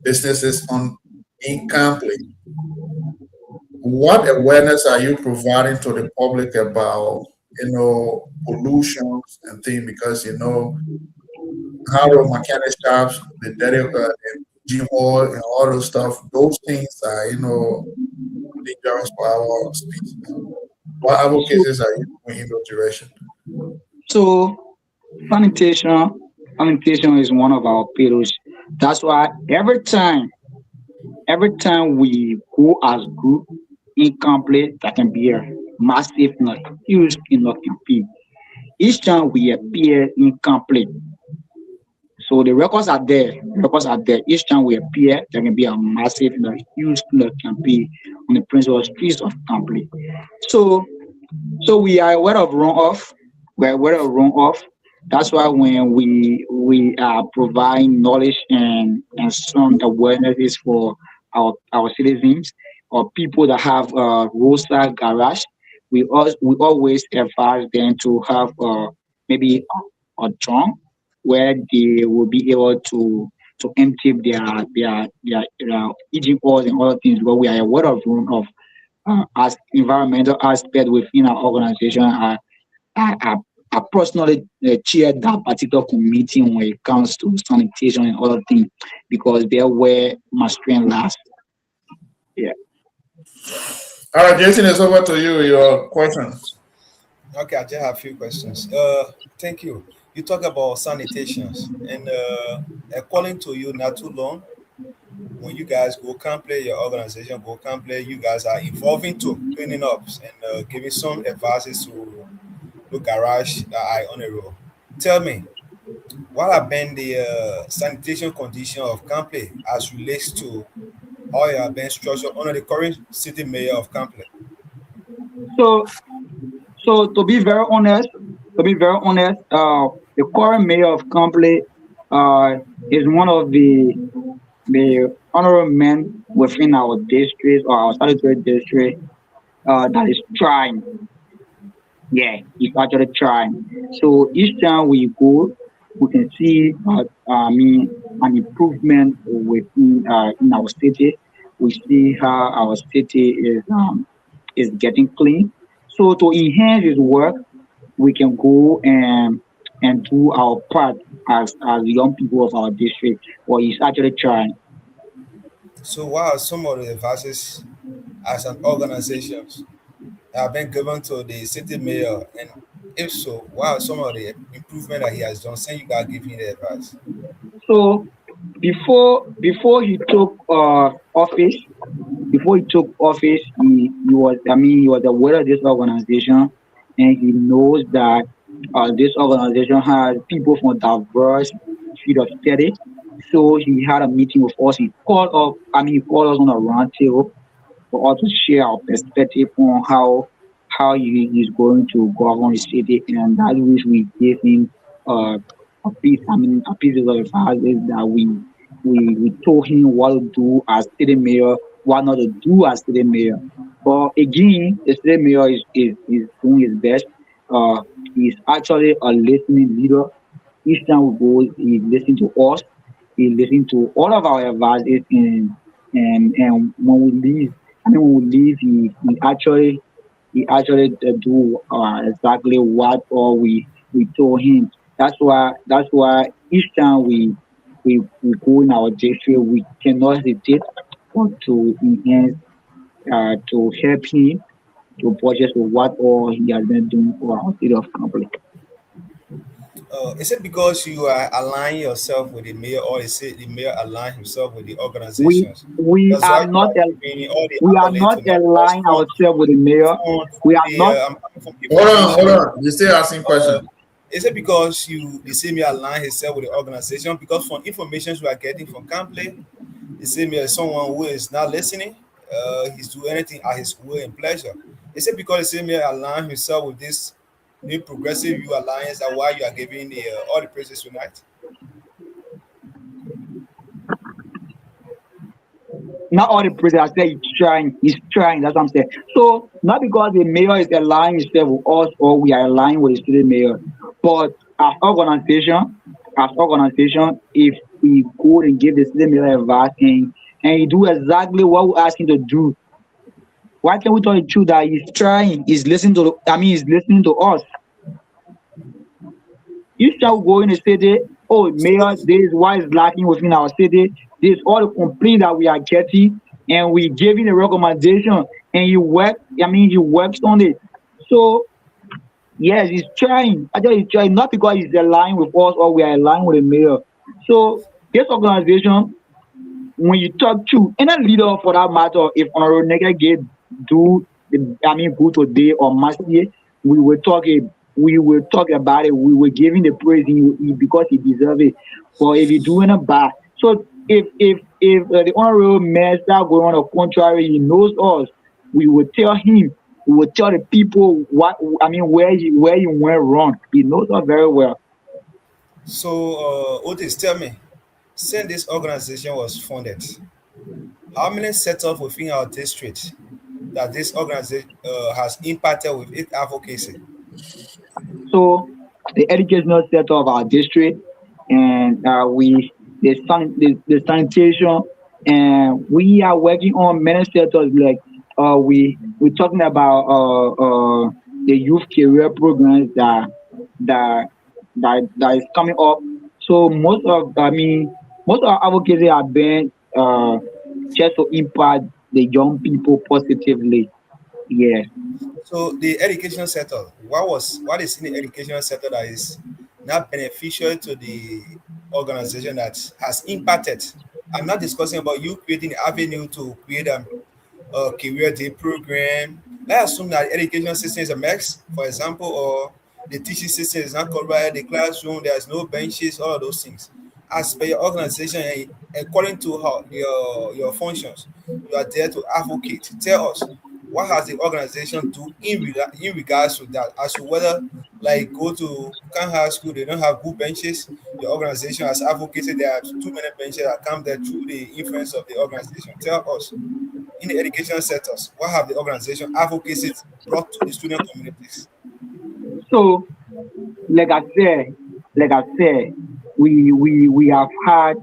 businesses on in Campley. What awareness are you providing to the public about pollution and things? Because how the mechanic shops, the gym hall, and all those stuff, those things are dangerous for our species. What advocacies are you doing in those direction? So sanitation is one of our pillars. That's why every time we go as group incomplete, that can be a massive, not huge enough campaign. Each time we appear incomplete, so the records are there. The records are there. Each time we appear, there can be a massive, huge campaign on the principal streets of complete. So we are aware of runoff. We're aware of runoff. That's why when we are providing knowledge and some awarenesses for our citizens or people that have roadside garage, we always advise them to have maybe a trunk where they will be able to empty their engine oils and other things. But we are aware of runoff as environmental aspect within our organization. I, I personally chair that particular committee when it comes to sanitation and other things because they're where my strength lies. Yeah. All right, Jason, it's over to you. Your questions. Okay, I just have a few questions. Thank you. You talk about sanitations, and according to you, not too long, when you guys go camp play, your organization go camp play, you guys are evolving to cleaning up and giving some advices to the garage that are on the road. Tell me, what have been the sanitation condition of Campley as relates to how you have been structured under the current city mayor of Campley? So to be very honest, the current mayor of Complete is one of the honorable men within our district or our statutory district that is trying. Yeah, he's actually trying. So each time we go, we can see, an improvement within in our city. We see how our city is getting clean. So to enhance his work, we can go and do our part as young people of our district. Or he's actually trying. So, what are some of the advices as an organization that have been given to the city mayor? And if so, what are some of the improvement that he has done since you guys give him the advice? So before he took office, he was, he was aware of this organization, and he knows that this organization has people from diverse field of study. So he had a meeting with us. He called us on a round table for us to share our perspective on how he is going to govern the city, and that which we gave him uh, a piece of advice is that we told him what to do as city mayor, what not to do as city mayor. But again, the city mayor is doing his best. Uh, he's actually a listening leader. Each time we go, he listens to us. He listens to all of our advices, and when we leave, he actually do exactly what all we told him. That's why each time we go in our district, we cannot hesitate but to enhance to help him to budget for what all he has been doing for our city of company. Is it because you are aligning yourself with the mayor, or is it the mayor align himself with the We organizations? we That's are why you not are giving all the we are accolades not to not just aligning ourselves with the mayor. from We are the not. I'm coming from Hold on, hold information. on. You still asking Uh, questions. is it because you the same mayor align himself with the organization? Because from information we are getting from Campley, the same mayor is someone who is not listening. He's doing anything at his will and pleasure. Is it because the same mayor align himself with this new progressive you alliance, and why you are giving the all the praises tonight? Not all the president I say he's trying, that's what I'm saying. So not because the mayor is aligning himself with us or we are aligned with the student mayor, but as organization, if we go and give the student mayor advice and he do exactly what we ask him to do, why can't we tell the truth that he's trying, he's listening to us. Each time we go in the city, oh, So, mayor, this is what is lacking within our city. This is all the complaints that we are getting, and we giving a recommendation, and he works on it. So yes, he's trying. Actually, he's trying not because he's aligned with us or we are aligned with the mayor. So this organization when you talk to any leader for that matter, if Honorable Nega get do good today or last year, we will talk it. We will talk about it. We will give him the praise because he deserves it. But if he doing a bad, so if the honorable man start going on the contrary, he knows us. We will tell him. We will tell the people what where he went wrong. He knows us very well. So, Otis, tell me, since this organization was founded, how many setups within our district that this organization has impacted with its advocacy? So the educational sector of our district, and we the sanitation, and we are working on many sectors like we're talking about the youth career programs that is coming up. So most of our advocacy have been just to impact the young people positively. Yeah. So the education sector, what is in the education sector that is not beneficial to the organization that has impacted? I'm not discussing about you creating an avenue to create a career day program. Let's assume that the education system is a mess, for example, or the teaching system is not correct, the classroom, there's no benches, all of those things. As per your organization and according to how your functions, you are there to advocate. Tell us what has the organization do in regards to that, as to whether like go to can high school they don't have good benches. Your organization has advocated there are too many benches that come there through the influence of the organization. Tell us in the education sectors, what have the organization advocacy brought to the student communities? So like I said, like I said, we have had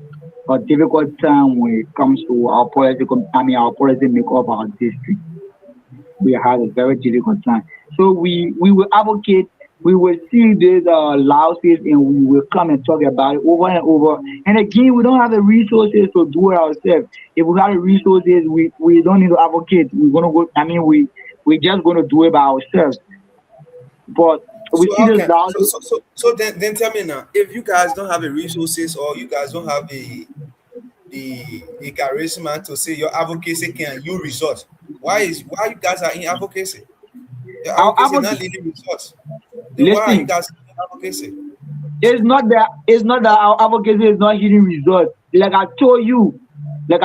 a difficult time when it comes to our political, our policy make of our district. We had a very difficult time. So we will advocate. We will see these louses and we will come and talk about it over and over. And again, we don't have the resources to do it ourselves. If we have the resources, we don't need to advocate. We're gonna go. We just gonna do it by ourselves. But we So see how this can louses. then tell me now, if you guys don't have the resources or you guys don't have the charisma to say your advocacy can you result, why you guys are in advocacy? Your Our advocacy not advocate. leading results. Then why are you Listen, guys in advocacy? it's not that our advocacy is not hitting results. Like I told you, a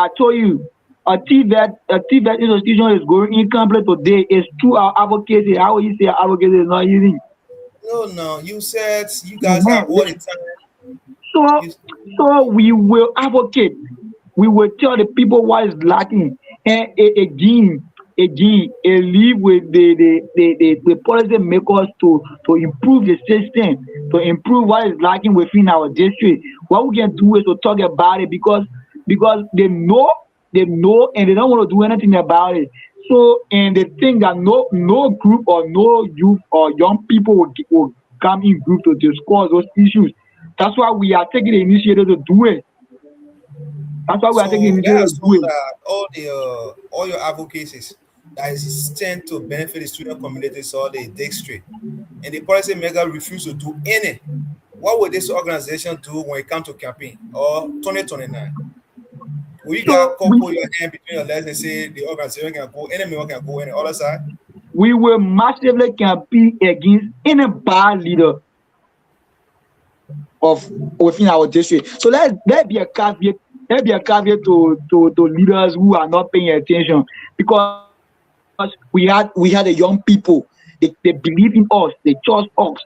TVET institution is going incomplete today. It's through our advocacy. How will you say our advocacy is not hitting? No, no. You said you guys have all the Mhm. time. So, You so we will advocate. We will tell the people what is lacking. And again, live with the policy makers to improve the system, to improve what is lacking within our district. What we can do is to talk about it because they know, and they don't want to do anything about it. So, and they think that no group or no youth or young people will come in group to discuss those issues. That's why we are taking the initiative to do it. That's why we are taking the so initiative let's to do assume it. that all your advocacies that is tend to benefit the student communities or the district, and the policy maker refuse to do any. What will this organization do when it comes to campaign or 2029? Will you guys So couple your hand between your legs and say the organization can go, any member can go any other side? we will massively campaign against any bad leader of within our district. So let be a caveat. Let be a caveat to leaders who are not paying attention because we had a young people. They believe in us. They trust us.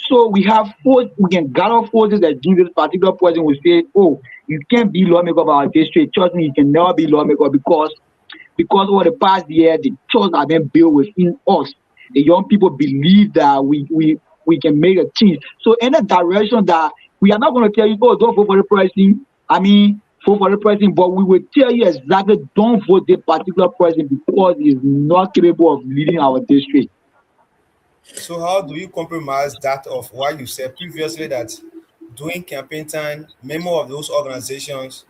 So we have force. We can gather forces that give this particular person will say, "Oh, you can't be lawmaker of our district. Trust me, you can never be lawmaker because over the past year, the trust have been built within us. The young people believe that we can make a change. So in a direction that we are not going to tell you, oh, don't vote for the person. Vote for the person, but we will tell you exactly don't vote the particular person because he's not capable of leading our district. So how do you compromise that of what you said previously that during campaign time, member of those organizations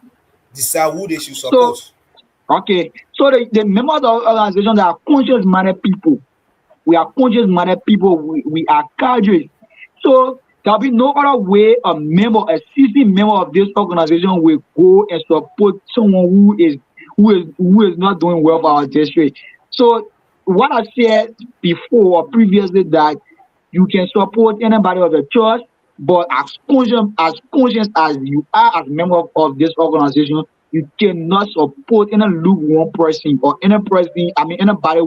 decide who they should So support? okay, so the members of the organization that are conscious minded people. We are conscious minded people. We are cadres. So There'll be no other way a seasoned member of this organization will go and support someone who is not doing well for our district. So what I said before or previously that you can support anybody of the church, but as conscious as you are as a member of this organization, you cannot support any lukewarm person or any person, I mean anybody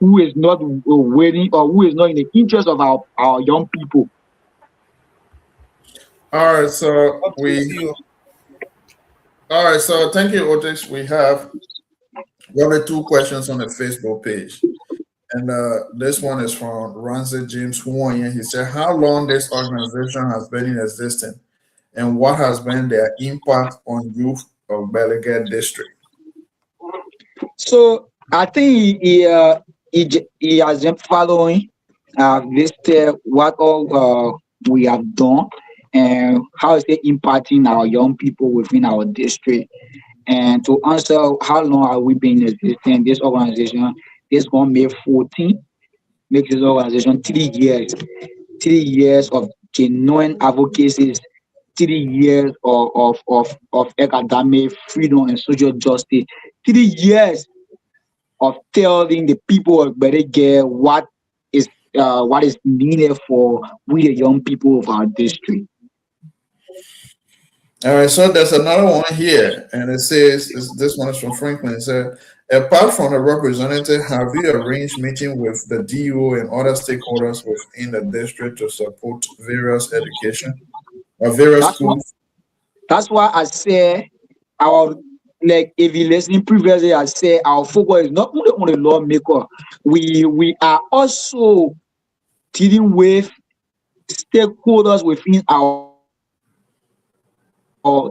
who is not waiting or who is not in the interest of our young people. All right, so Up to you. all right, so thank you, Otis. We have two questions on the Facebook page. And this one is from Ramsey James Warren. He said, how long this organization has been in existence and what has been their impact on youth of Bellegarde district? So I think he has been following this what all we have done and how is it impacting our young people within our district. And to answer how long have we been existing, this organization, this one May 14 makes this organization 3 years, 3 years of genuine advocacies, 3 years of academic freedom and social justice, 3 years of telling the people of Berege what is needed for we the young people of our district. All right, so there's another one here, and it says this one is from Franklin. It said, apart from the representative, have you arranged meeting with the DO and other stakeholders within the district to support various education or various That's what schools? that's why I say our like if you listen previously, I say our focus is not only on the lawmaker. We are also dealing with stakeholders within our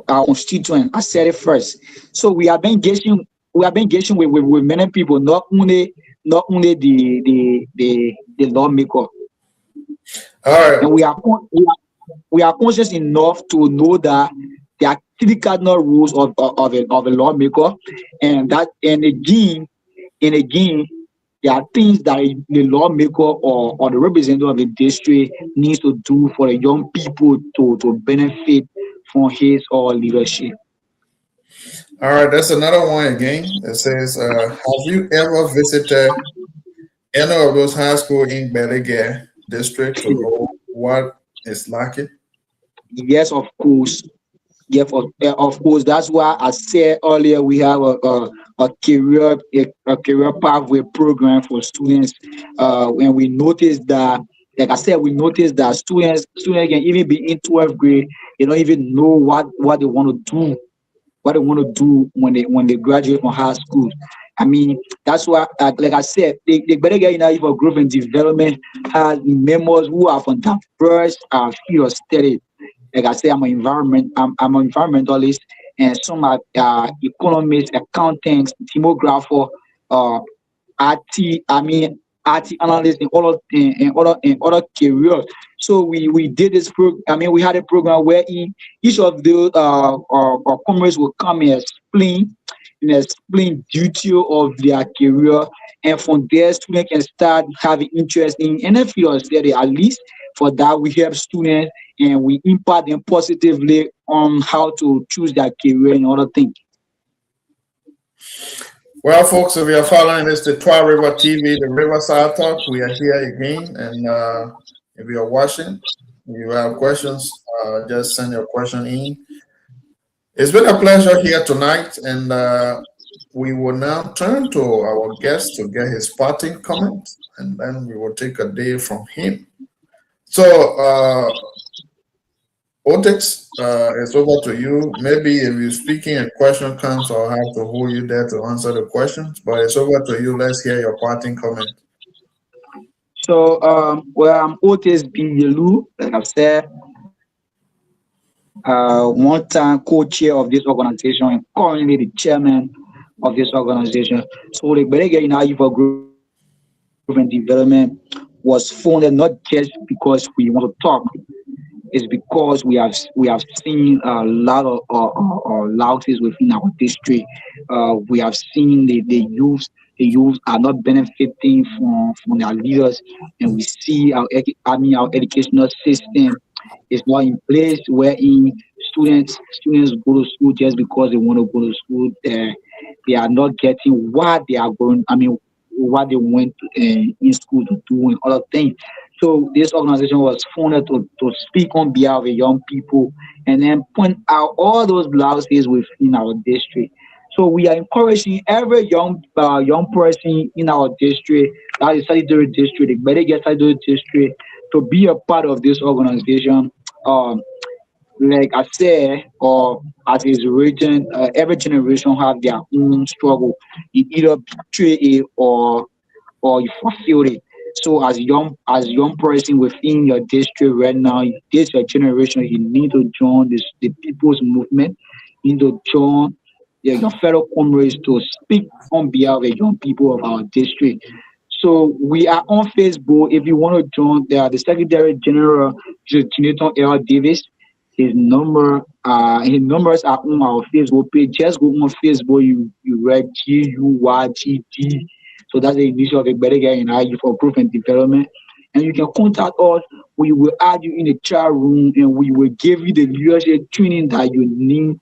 constituent. I said it first. So we have been engaging with many people, not only the lawmaker. All right, And we are conscious enough to know that there are three cardinal rules of a lawmaker, and again, there are things that the lawmaker or the representative of the district needs to do for the young people to benefit from his or her leadership. all right, that's another one again. It says, have you ever visited any of those high school in Bellegarde district to know what it's like? Yes, of course. Yeah, of course. That's why I said earlier we have a career pathway program for students. When we noticed that, like I said, we noticed that students can even be in 12th grade. They don't even know what they want to do, when they graduate from high school. I mean, that's why, like I said, they better get in for growth and development has members who are from diverse field of study. Like I say, I'm an environmentalist, and some are economists, accountants, demographer, uh, IT, I mean IT analysts in other careers. So we did this I mean we had a program where each of the comrades will come and explain detail of their career, and from there students can start having interest in any field of study. At least for that we help students and we impact them positively on how to choose their career and other things. Well, folks, if you're following this, the Twah River TV, the RicerSide Talk, we are here again. And if you're watching, if you have questions, just send your question in. It's been a pleasure here tonight, and we will now turn to our guest to get his parting comment, and then we will take a day from him. So, Otex, it's over to you. Maybe if you're speaking and question comes, I'll have to hold you there to answer the questions. But it's over to you. Let's hear your parting comment. So, I'm Otis B. Yelu, like I've said, one time co-chair of this organization and currently the chairman of this organization. So, the Berega United for Growth and Development was founded not just because we want to talk, it's because we have seen a lot of losses within our district. We have seen the youth are not benefiting from their leaders, and we see our educational system It's not in place wherein students go to school just because they want to go to school. They are not getting what they are going. I mean, what they went in school to do and other things. So this organization was founded to speak on behalf of the young people and then point out all those blouses within our district. So we are encouraging every young person in our district, that is Salidary district, the Medellin Salidary district, to be a part of this organization. Um, like I said, or as is written, every generation have their own struggle. You either betray it or you fulfill it. So as young person within your district right now, this your generation, you need to join the people's movement. You need to join your fellow comrades to speak on behalf of the young people of our district. So we are on Facebook. If you want to join, the Secretary General, Jonathan L. Davis. His numbers are on our Facebook page. Just go on Facebook. You write GUYGD. So that's the initial of a better guy in IU for growth and development. And you can contact us. We will add you in the chat room, and we will give you the leadership training that you need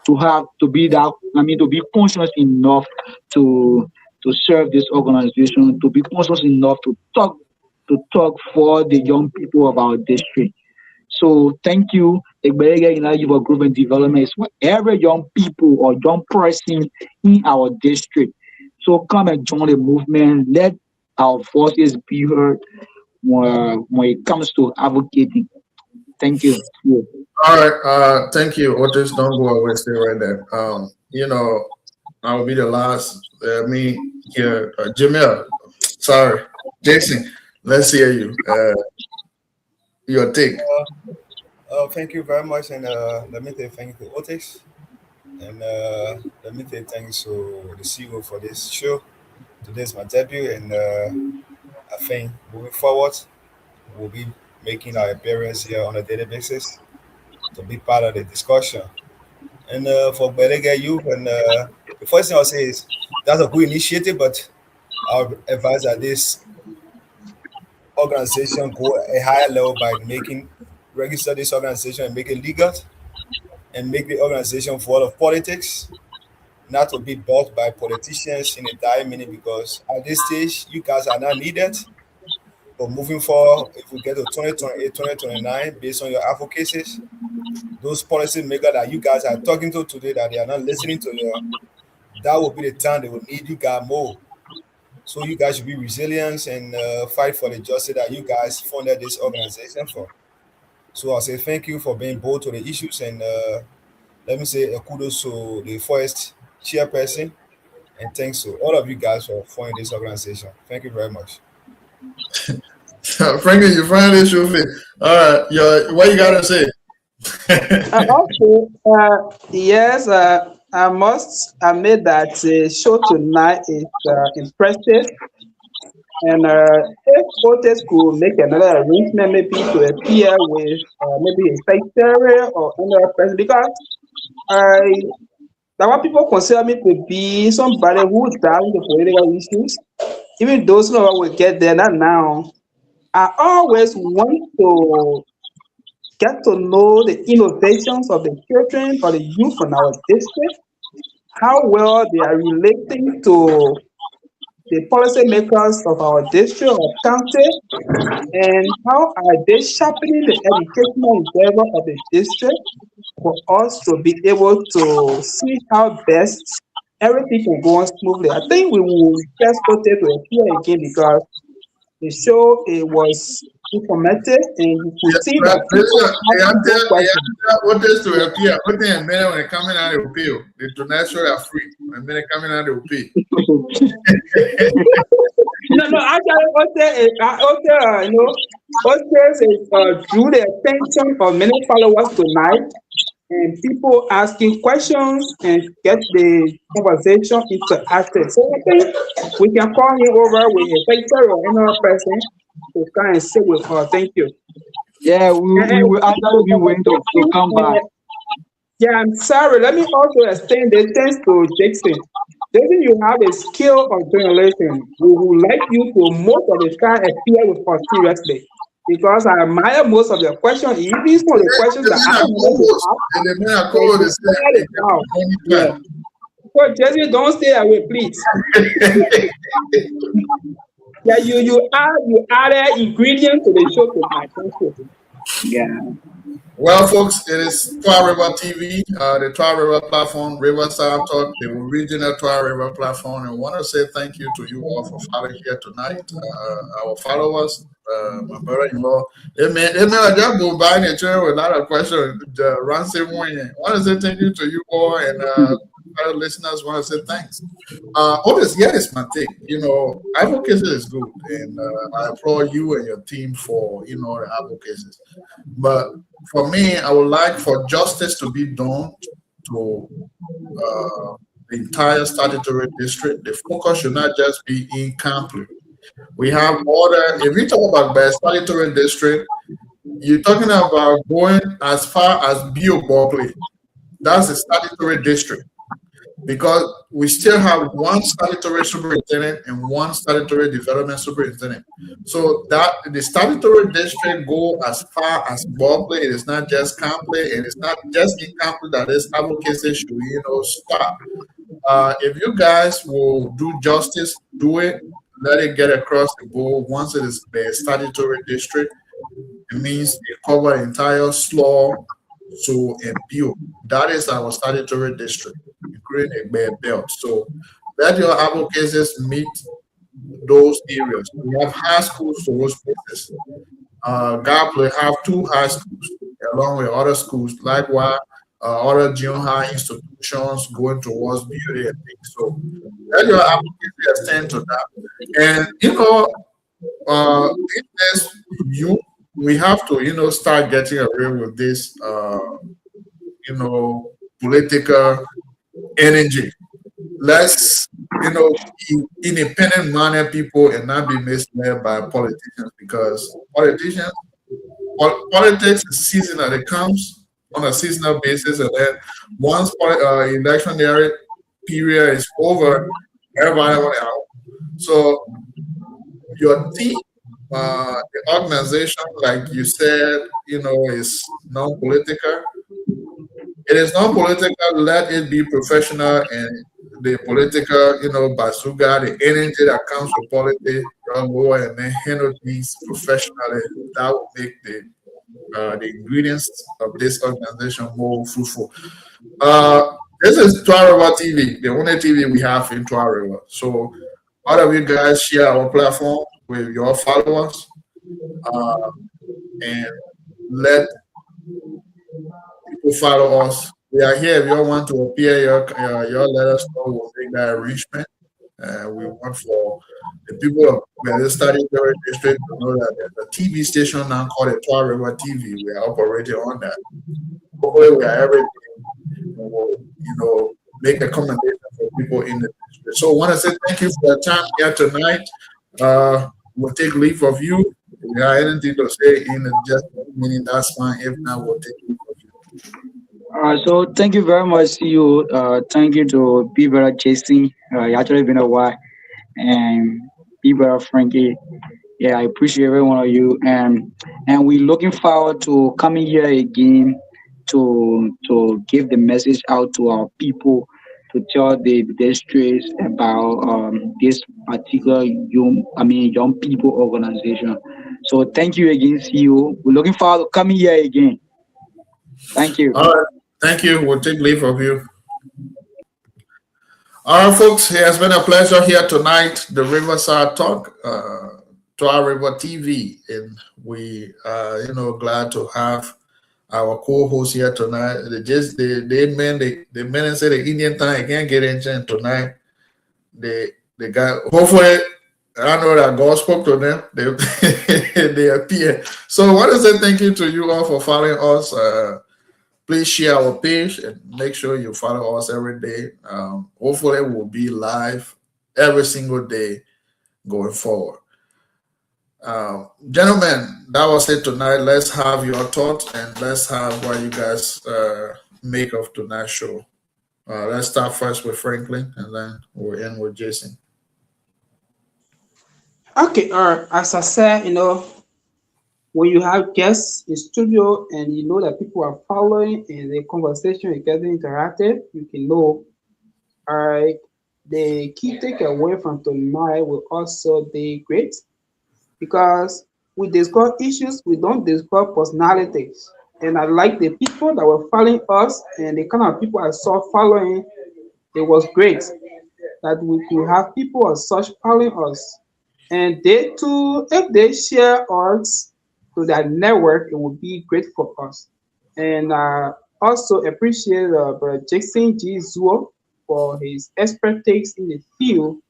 to have to be that. I mean, to be conscious enough to serve this organization, to be conscious enough to talk for the young people of our district. So thank you. Egberege United for Growth and Development is for every young people or young person in our district. So come and join the movement. Let our voices be heard when it comes to advocating. Thank you. Yeah. All right. Thank you. Otis, don't go away. Stay right there. I'll be the last. Me here, Jamil. Sorry, Jason. Let's hear you. Your take. Thank you very much, and let me say thank you to Otis, and let me say thanks to the CEO for this show. Today's my debut, and I think moving forward, we'll be making our appearance here on a daily basis to be part of the discussion. And for Berega Youth, and the first thing I'll say is that's a good initiative, but I'll advise that this organization go a higher level by making register this organization and make it legal and make the organization full of politics, not to be bought by politicians in a dire minute because at this stage you guys are not needed. But moving forward, if we get to 2028, 2029, based on your advocacies, those policy makers that you guys are talking to today that they are not listening to you, that will be the time they will need you guys more. So you guys should be resilient and fight for the justice that you guys funded this organization for. So I'll say thank you for being bold to the issues, and let me say a kudos to the first chairperson, and thanks to all of you guys for forming this organization. Thank you very much. Franklin, you find this show fit. All right, what you gotta say? Yes, I must admit that the show tonight is impressive. And if Otis could make another arrangement, maybe to appear with maybe a secretary or another person, because that what people consider me to be somebody who does the political issues, even those who will get there, not now. I always want to get to know the innovations of the children or the youth in our district, how well they are relating to the policymakers of our district or county, and how are they sharpening the educational endeavor of the district for us to be able to see how best everything can go on smoothly. I think we will just go there to appear again because the show it was informative and you could see that people have questions. What is to appear? What they mean when coming out of appeal? The international are free. When they coming out of appeal. No, actually, Otis drew the attention of many followers tonight, and people asking questions and get the conversation interactive. So I think we can call him over with a secretary or another person to come and sit with her. Thank you. Yeah, we will actually be waiting to come back. Yeah, I'm sorry. Let me also extend the thanks to Jackson. Jackson, you have a skill of journalism. We would like you to most of the time appear with us seriously. because I admire most of your questions. Even some of the questions that I wanted to ask, And the man I you call the cleared it out. Yeah. same. So Jesse, don't stay away, please. Yeah, you added ingredient to the show tonight. Thank you. Yeah. Well, folks, it is Twah River TV, the Twah River platform, RicerSide Talk, the original Twah River platform. And I want to say thank you to you all for following here tonight. Our followers, my brother-in-law, they may just go by the chair with a lot of questions. Ransom Wayne. I want to say thank you to you all, and other listeners want to say thanks. Obviously, yeah, it's my take. Advocacy is good, and I applaud you and your team for the advocacy. But for me, I would like for justice to be done to the entire statutory district. The focus should not just be in Campley. We have other. If we talk about the statutory district, you're talking about going as far as Bio Berkeley. That's the statutory district, because we still have one statutory superintendent and one statutory development superintendent. So that the statutory district go as far as Berkeley. It is not just Campley, and it's not just in Campley that this advocacy should start. If you guys will do justice, do it. Let it get across the board. Once it is the statutory district, it means it cover the entire slaw, so and Bio. That is our statutory district, including a bare belt. So let your advocacies meet those areas. We have high schools for those places. Garpley have two high schools along with other schools, likewise other junior high institutions going towards beauty and things. So let your advocacy extend to that. And in this we have to start getting away with this political energy. Let's be independent minded people and not be misled by politicians, because politics is seasonal. It comes on a seasonal basis, and then once electionary period is over, everybody want out. So your team, the organization, like you said, is non-political. It is non-political. Let it be professional, and the political, bazooka, the energy that comes with politics, go and then handle things professionally. That will make the ingredients of this organization more fruitful. This is Twah River TV, the only TV we have in Twah River. So all of you guys share our platform with your followers, and let people follow us. We are here. If you all want to appear, your let us know. We'll make that arrangement. We want for the people of the study district to know that there's a TV station now called the Twah River TV. We are operating on that. Hopefully, we are everything. We'll, make a commendation for people in the district. So I want to say thank you for your time here tonight. We'll take leave of you. If you have anything to say in just a minute, that's fine. If not, we'll take leave of you. So thank you very much, CEO. Thank you to P. Jason. It actually been a while, and P. Frankie. Yeah, I appreciate every one of you, and we're looking forward to coming here again to give the message out to our people, to tell the districts about this particular young people organization. So thank you again, CEO. We're looking forward to coming here again. Thank you. All right. Thank you. We'll take leave of you. All right, folks. It has been a pleasure here tonight. The RicerSide Talk, Twah River TV, and we are, glad to have our co-host here tonight. They men and say the Indian time can't get in tonight. The guy, hopefully, I know that God spoke to them. They appear. So I want to say thank you to you all for following us. Please share our page and make sure you follow us every day. Hopefully, we'll be live every single day going forward. Gentlemen, that was it tonight. Let's have your thoughts and let's have what you guys make of tonight's show. Let's start first with Franklin, and then we'll end with Jason. Okay, as I said, when you have guests in studio and you know that people are following and the conversation is getting interactive, you can know. All right. The key takeaway from tonight will also be great because we discuss issues, we don't discuss personalities. And I like the people that were following us and the kind of people I saw following. It was great that we could have people of such following us. And they too, if they share us to their network, it would be great for us. And also appreciate Brother Jason G. Zuo for his expertise in the field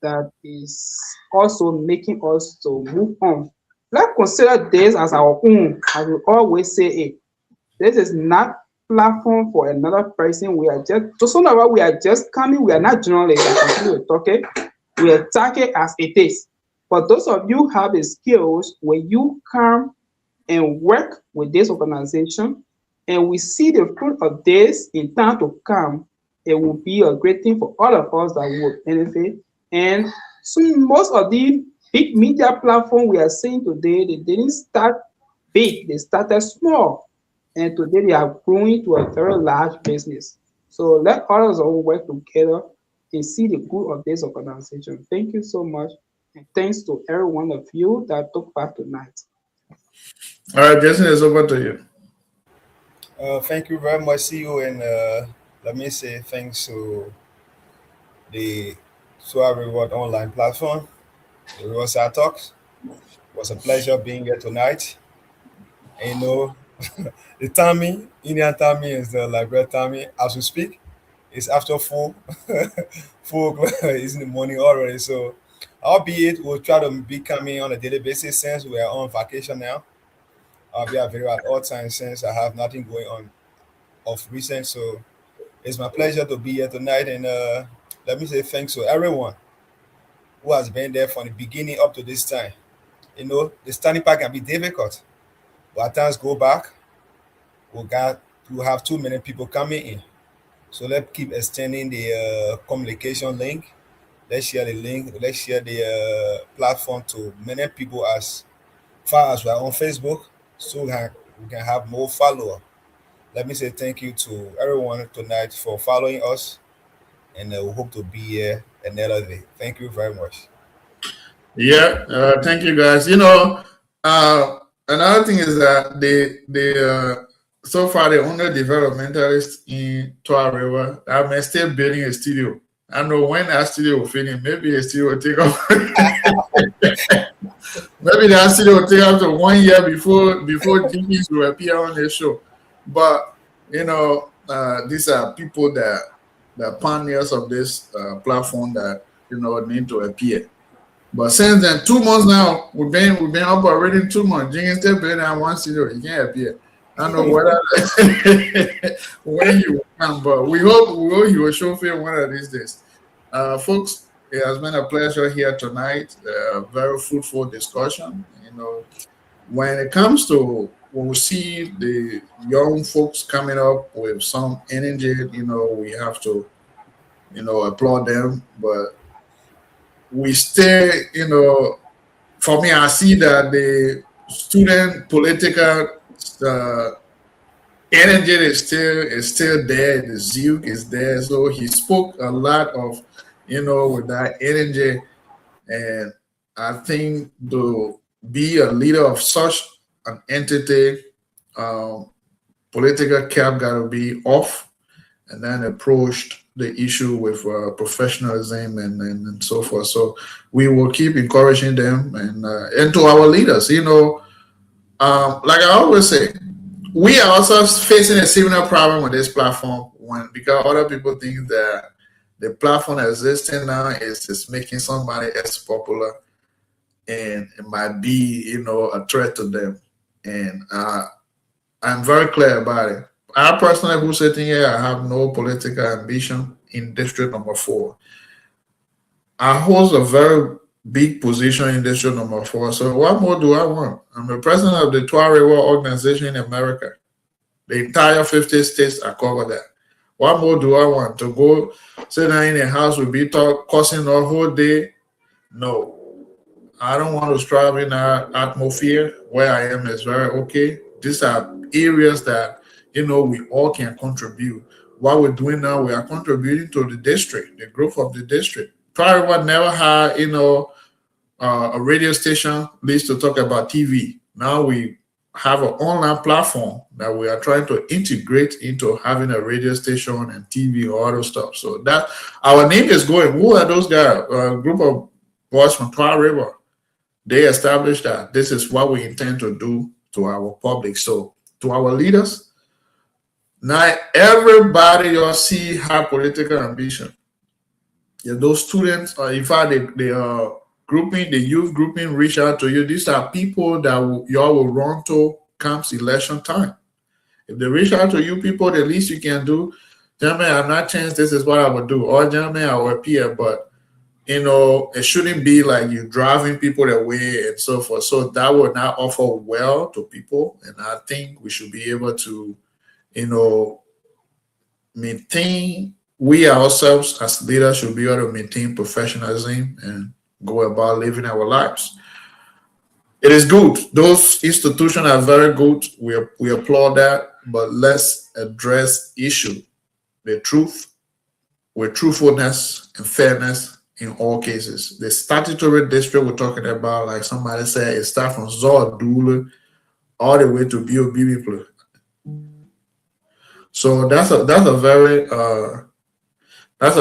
that is also making us to move on. Let's consider this as our own, as we always say it. This is not platform for another person. We are just so now we are just coming. We are not journalists that continue talking. We are talking as it is. But those of you have the skills when you come and work with this organization, and we see the fruit of this in time to come, it will be a great thing for all of us that will benefit. And so most of the big media platform we are seeing today, they didn't start big, they started small. And today they are growing to a very large business. So let all of us all work together and see the good of this organization. Thank you so much. And thanks to every one of you that took part tonight. All right, Jason, it's over to you. Thank you very much, CEO, and let me say thanks to the Twah Reward online platform, the RicerSide Talks. It was a pleasure being here tonight. And the timing, Indian timing is the Liberia timing as we speak. It's after 4, 4 o'clock. It's in the morning already. So, albeit we'll try to be coming on a daily basis since we are on vacation now. I'll be available at all times since I have nothing going on of recent. So, it's my pleasure to be here tonight. And let me say thanks to everyone who has been there from the beginning up to this time. The starting part can be difficult, but at times go back, we have too many people coming in. So let's keep extending the communication link. Let's share the link. Let's share the platform to many people as far as we are on Facebook, so we can have more followers. Let me say thank you to everyone tonight for following us, and we hope to be here another day. Thank you very much. Yeah, thank you guys. Another thing is that so far the only developmentalist in Twah River. I'm still building a studio. I don't know when that studio will finish. Maybe a studio will take off. Maybe that studio will take up to 1 year before Jimmy's will appear on the show. But these are people that pioneers of this platform that need to appear. But since then, 2 months now, we've been operating 2 months. Jimmy's still building on one studio. He can't appear. I don't know whether when you will come, but we hope he will show face one of these days. Folks, it has been a pleasure here tonight. Very fruitful discussion. When it comes to when we see the young folks coming up with some energy, we have to, applaud them. But we stay, for me, I see that the student political energy is still there. The zeal is there. So he spoke a lot of, with that energy, and I think to be a leader of such an entity, political cap got to be off, and then approached the issue with professionalism and so forth. So we will keep encouraging them and to our leaders. Like I always say, we are also facing a similar problem with this platform because other people think that the platform existing now is making somebody else popular, and it might be a threat to them. And I'm very clear about it. I personally, who's sitting here, I have no political ambition in District Number 4. I hold a very big position in District Number 4. So what more do I want? I'm the president of the Twah River organization in America. The entire 50 states I cover that. What more do I want? To go sit down in a house with be cussing the whole day? No. I don't want to strive in our atmosphere. Where I am is very okay. These are areas that we all can contribute. What we're doing now, we are contributing to the district, the growth of the district. Probably never had a radio station used to talk about TV. Now we have an online platform that we are trying to integrate into having a radio station and TV or other stuff. So that our name is going. Who are those guys? A group of boys from Twah River. They established that this is what we intend to do to our public. So to our leaders, now everybody you'll see have political ambition. Yeah, those students, in fact, they grouping, the youth grouping reach out to you. These are people that y'all will run to comes election time. If they reach out to you people, the least you can do, gentlemen, I'm not changed, this is what I would do. Or gentlemen, I will appear, but it shouldn't be like you driving people away and so forth. So that would not offer well to people. And I think we should be able to, maintain, we ourselves as leaders should be able to maintain professionalism and go about living our lives. It is good. Those institutions are very good. We applaud that, but let's address issue, the truth, with truthfulness and fairness in all cases. The statutory district we're talking about, like somebody said, it starts from Zordula all the way to Bio. So that's a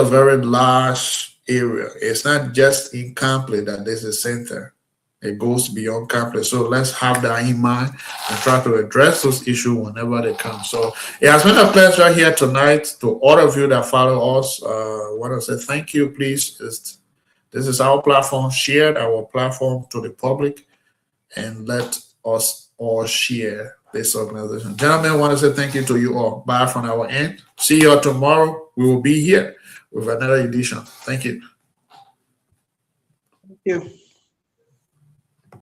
very large area. It's not just in Campley that there's a center. It goes beyond Campley. So let's have that in mind and try to address those issues whenever they come. So it has been a pleasure here tonight. To all of you that follow us, I want to say thank you, please. This is our platform. Share our platform to the public and let us all share this organization. Gentlemen, I want to say thank you to you all. Bye from our end. See you all tomorrow. We will be here with another edition. Thank you. Thank you.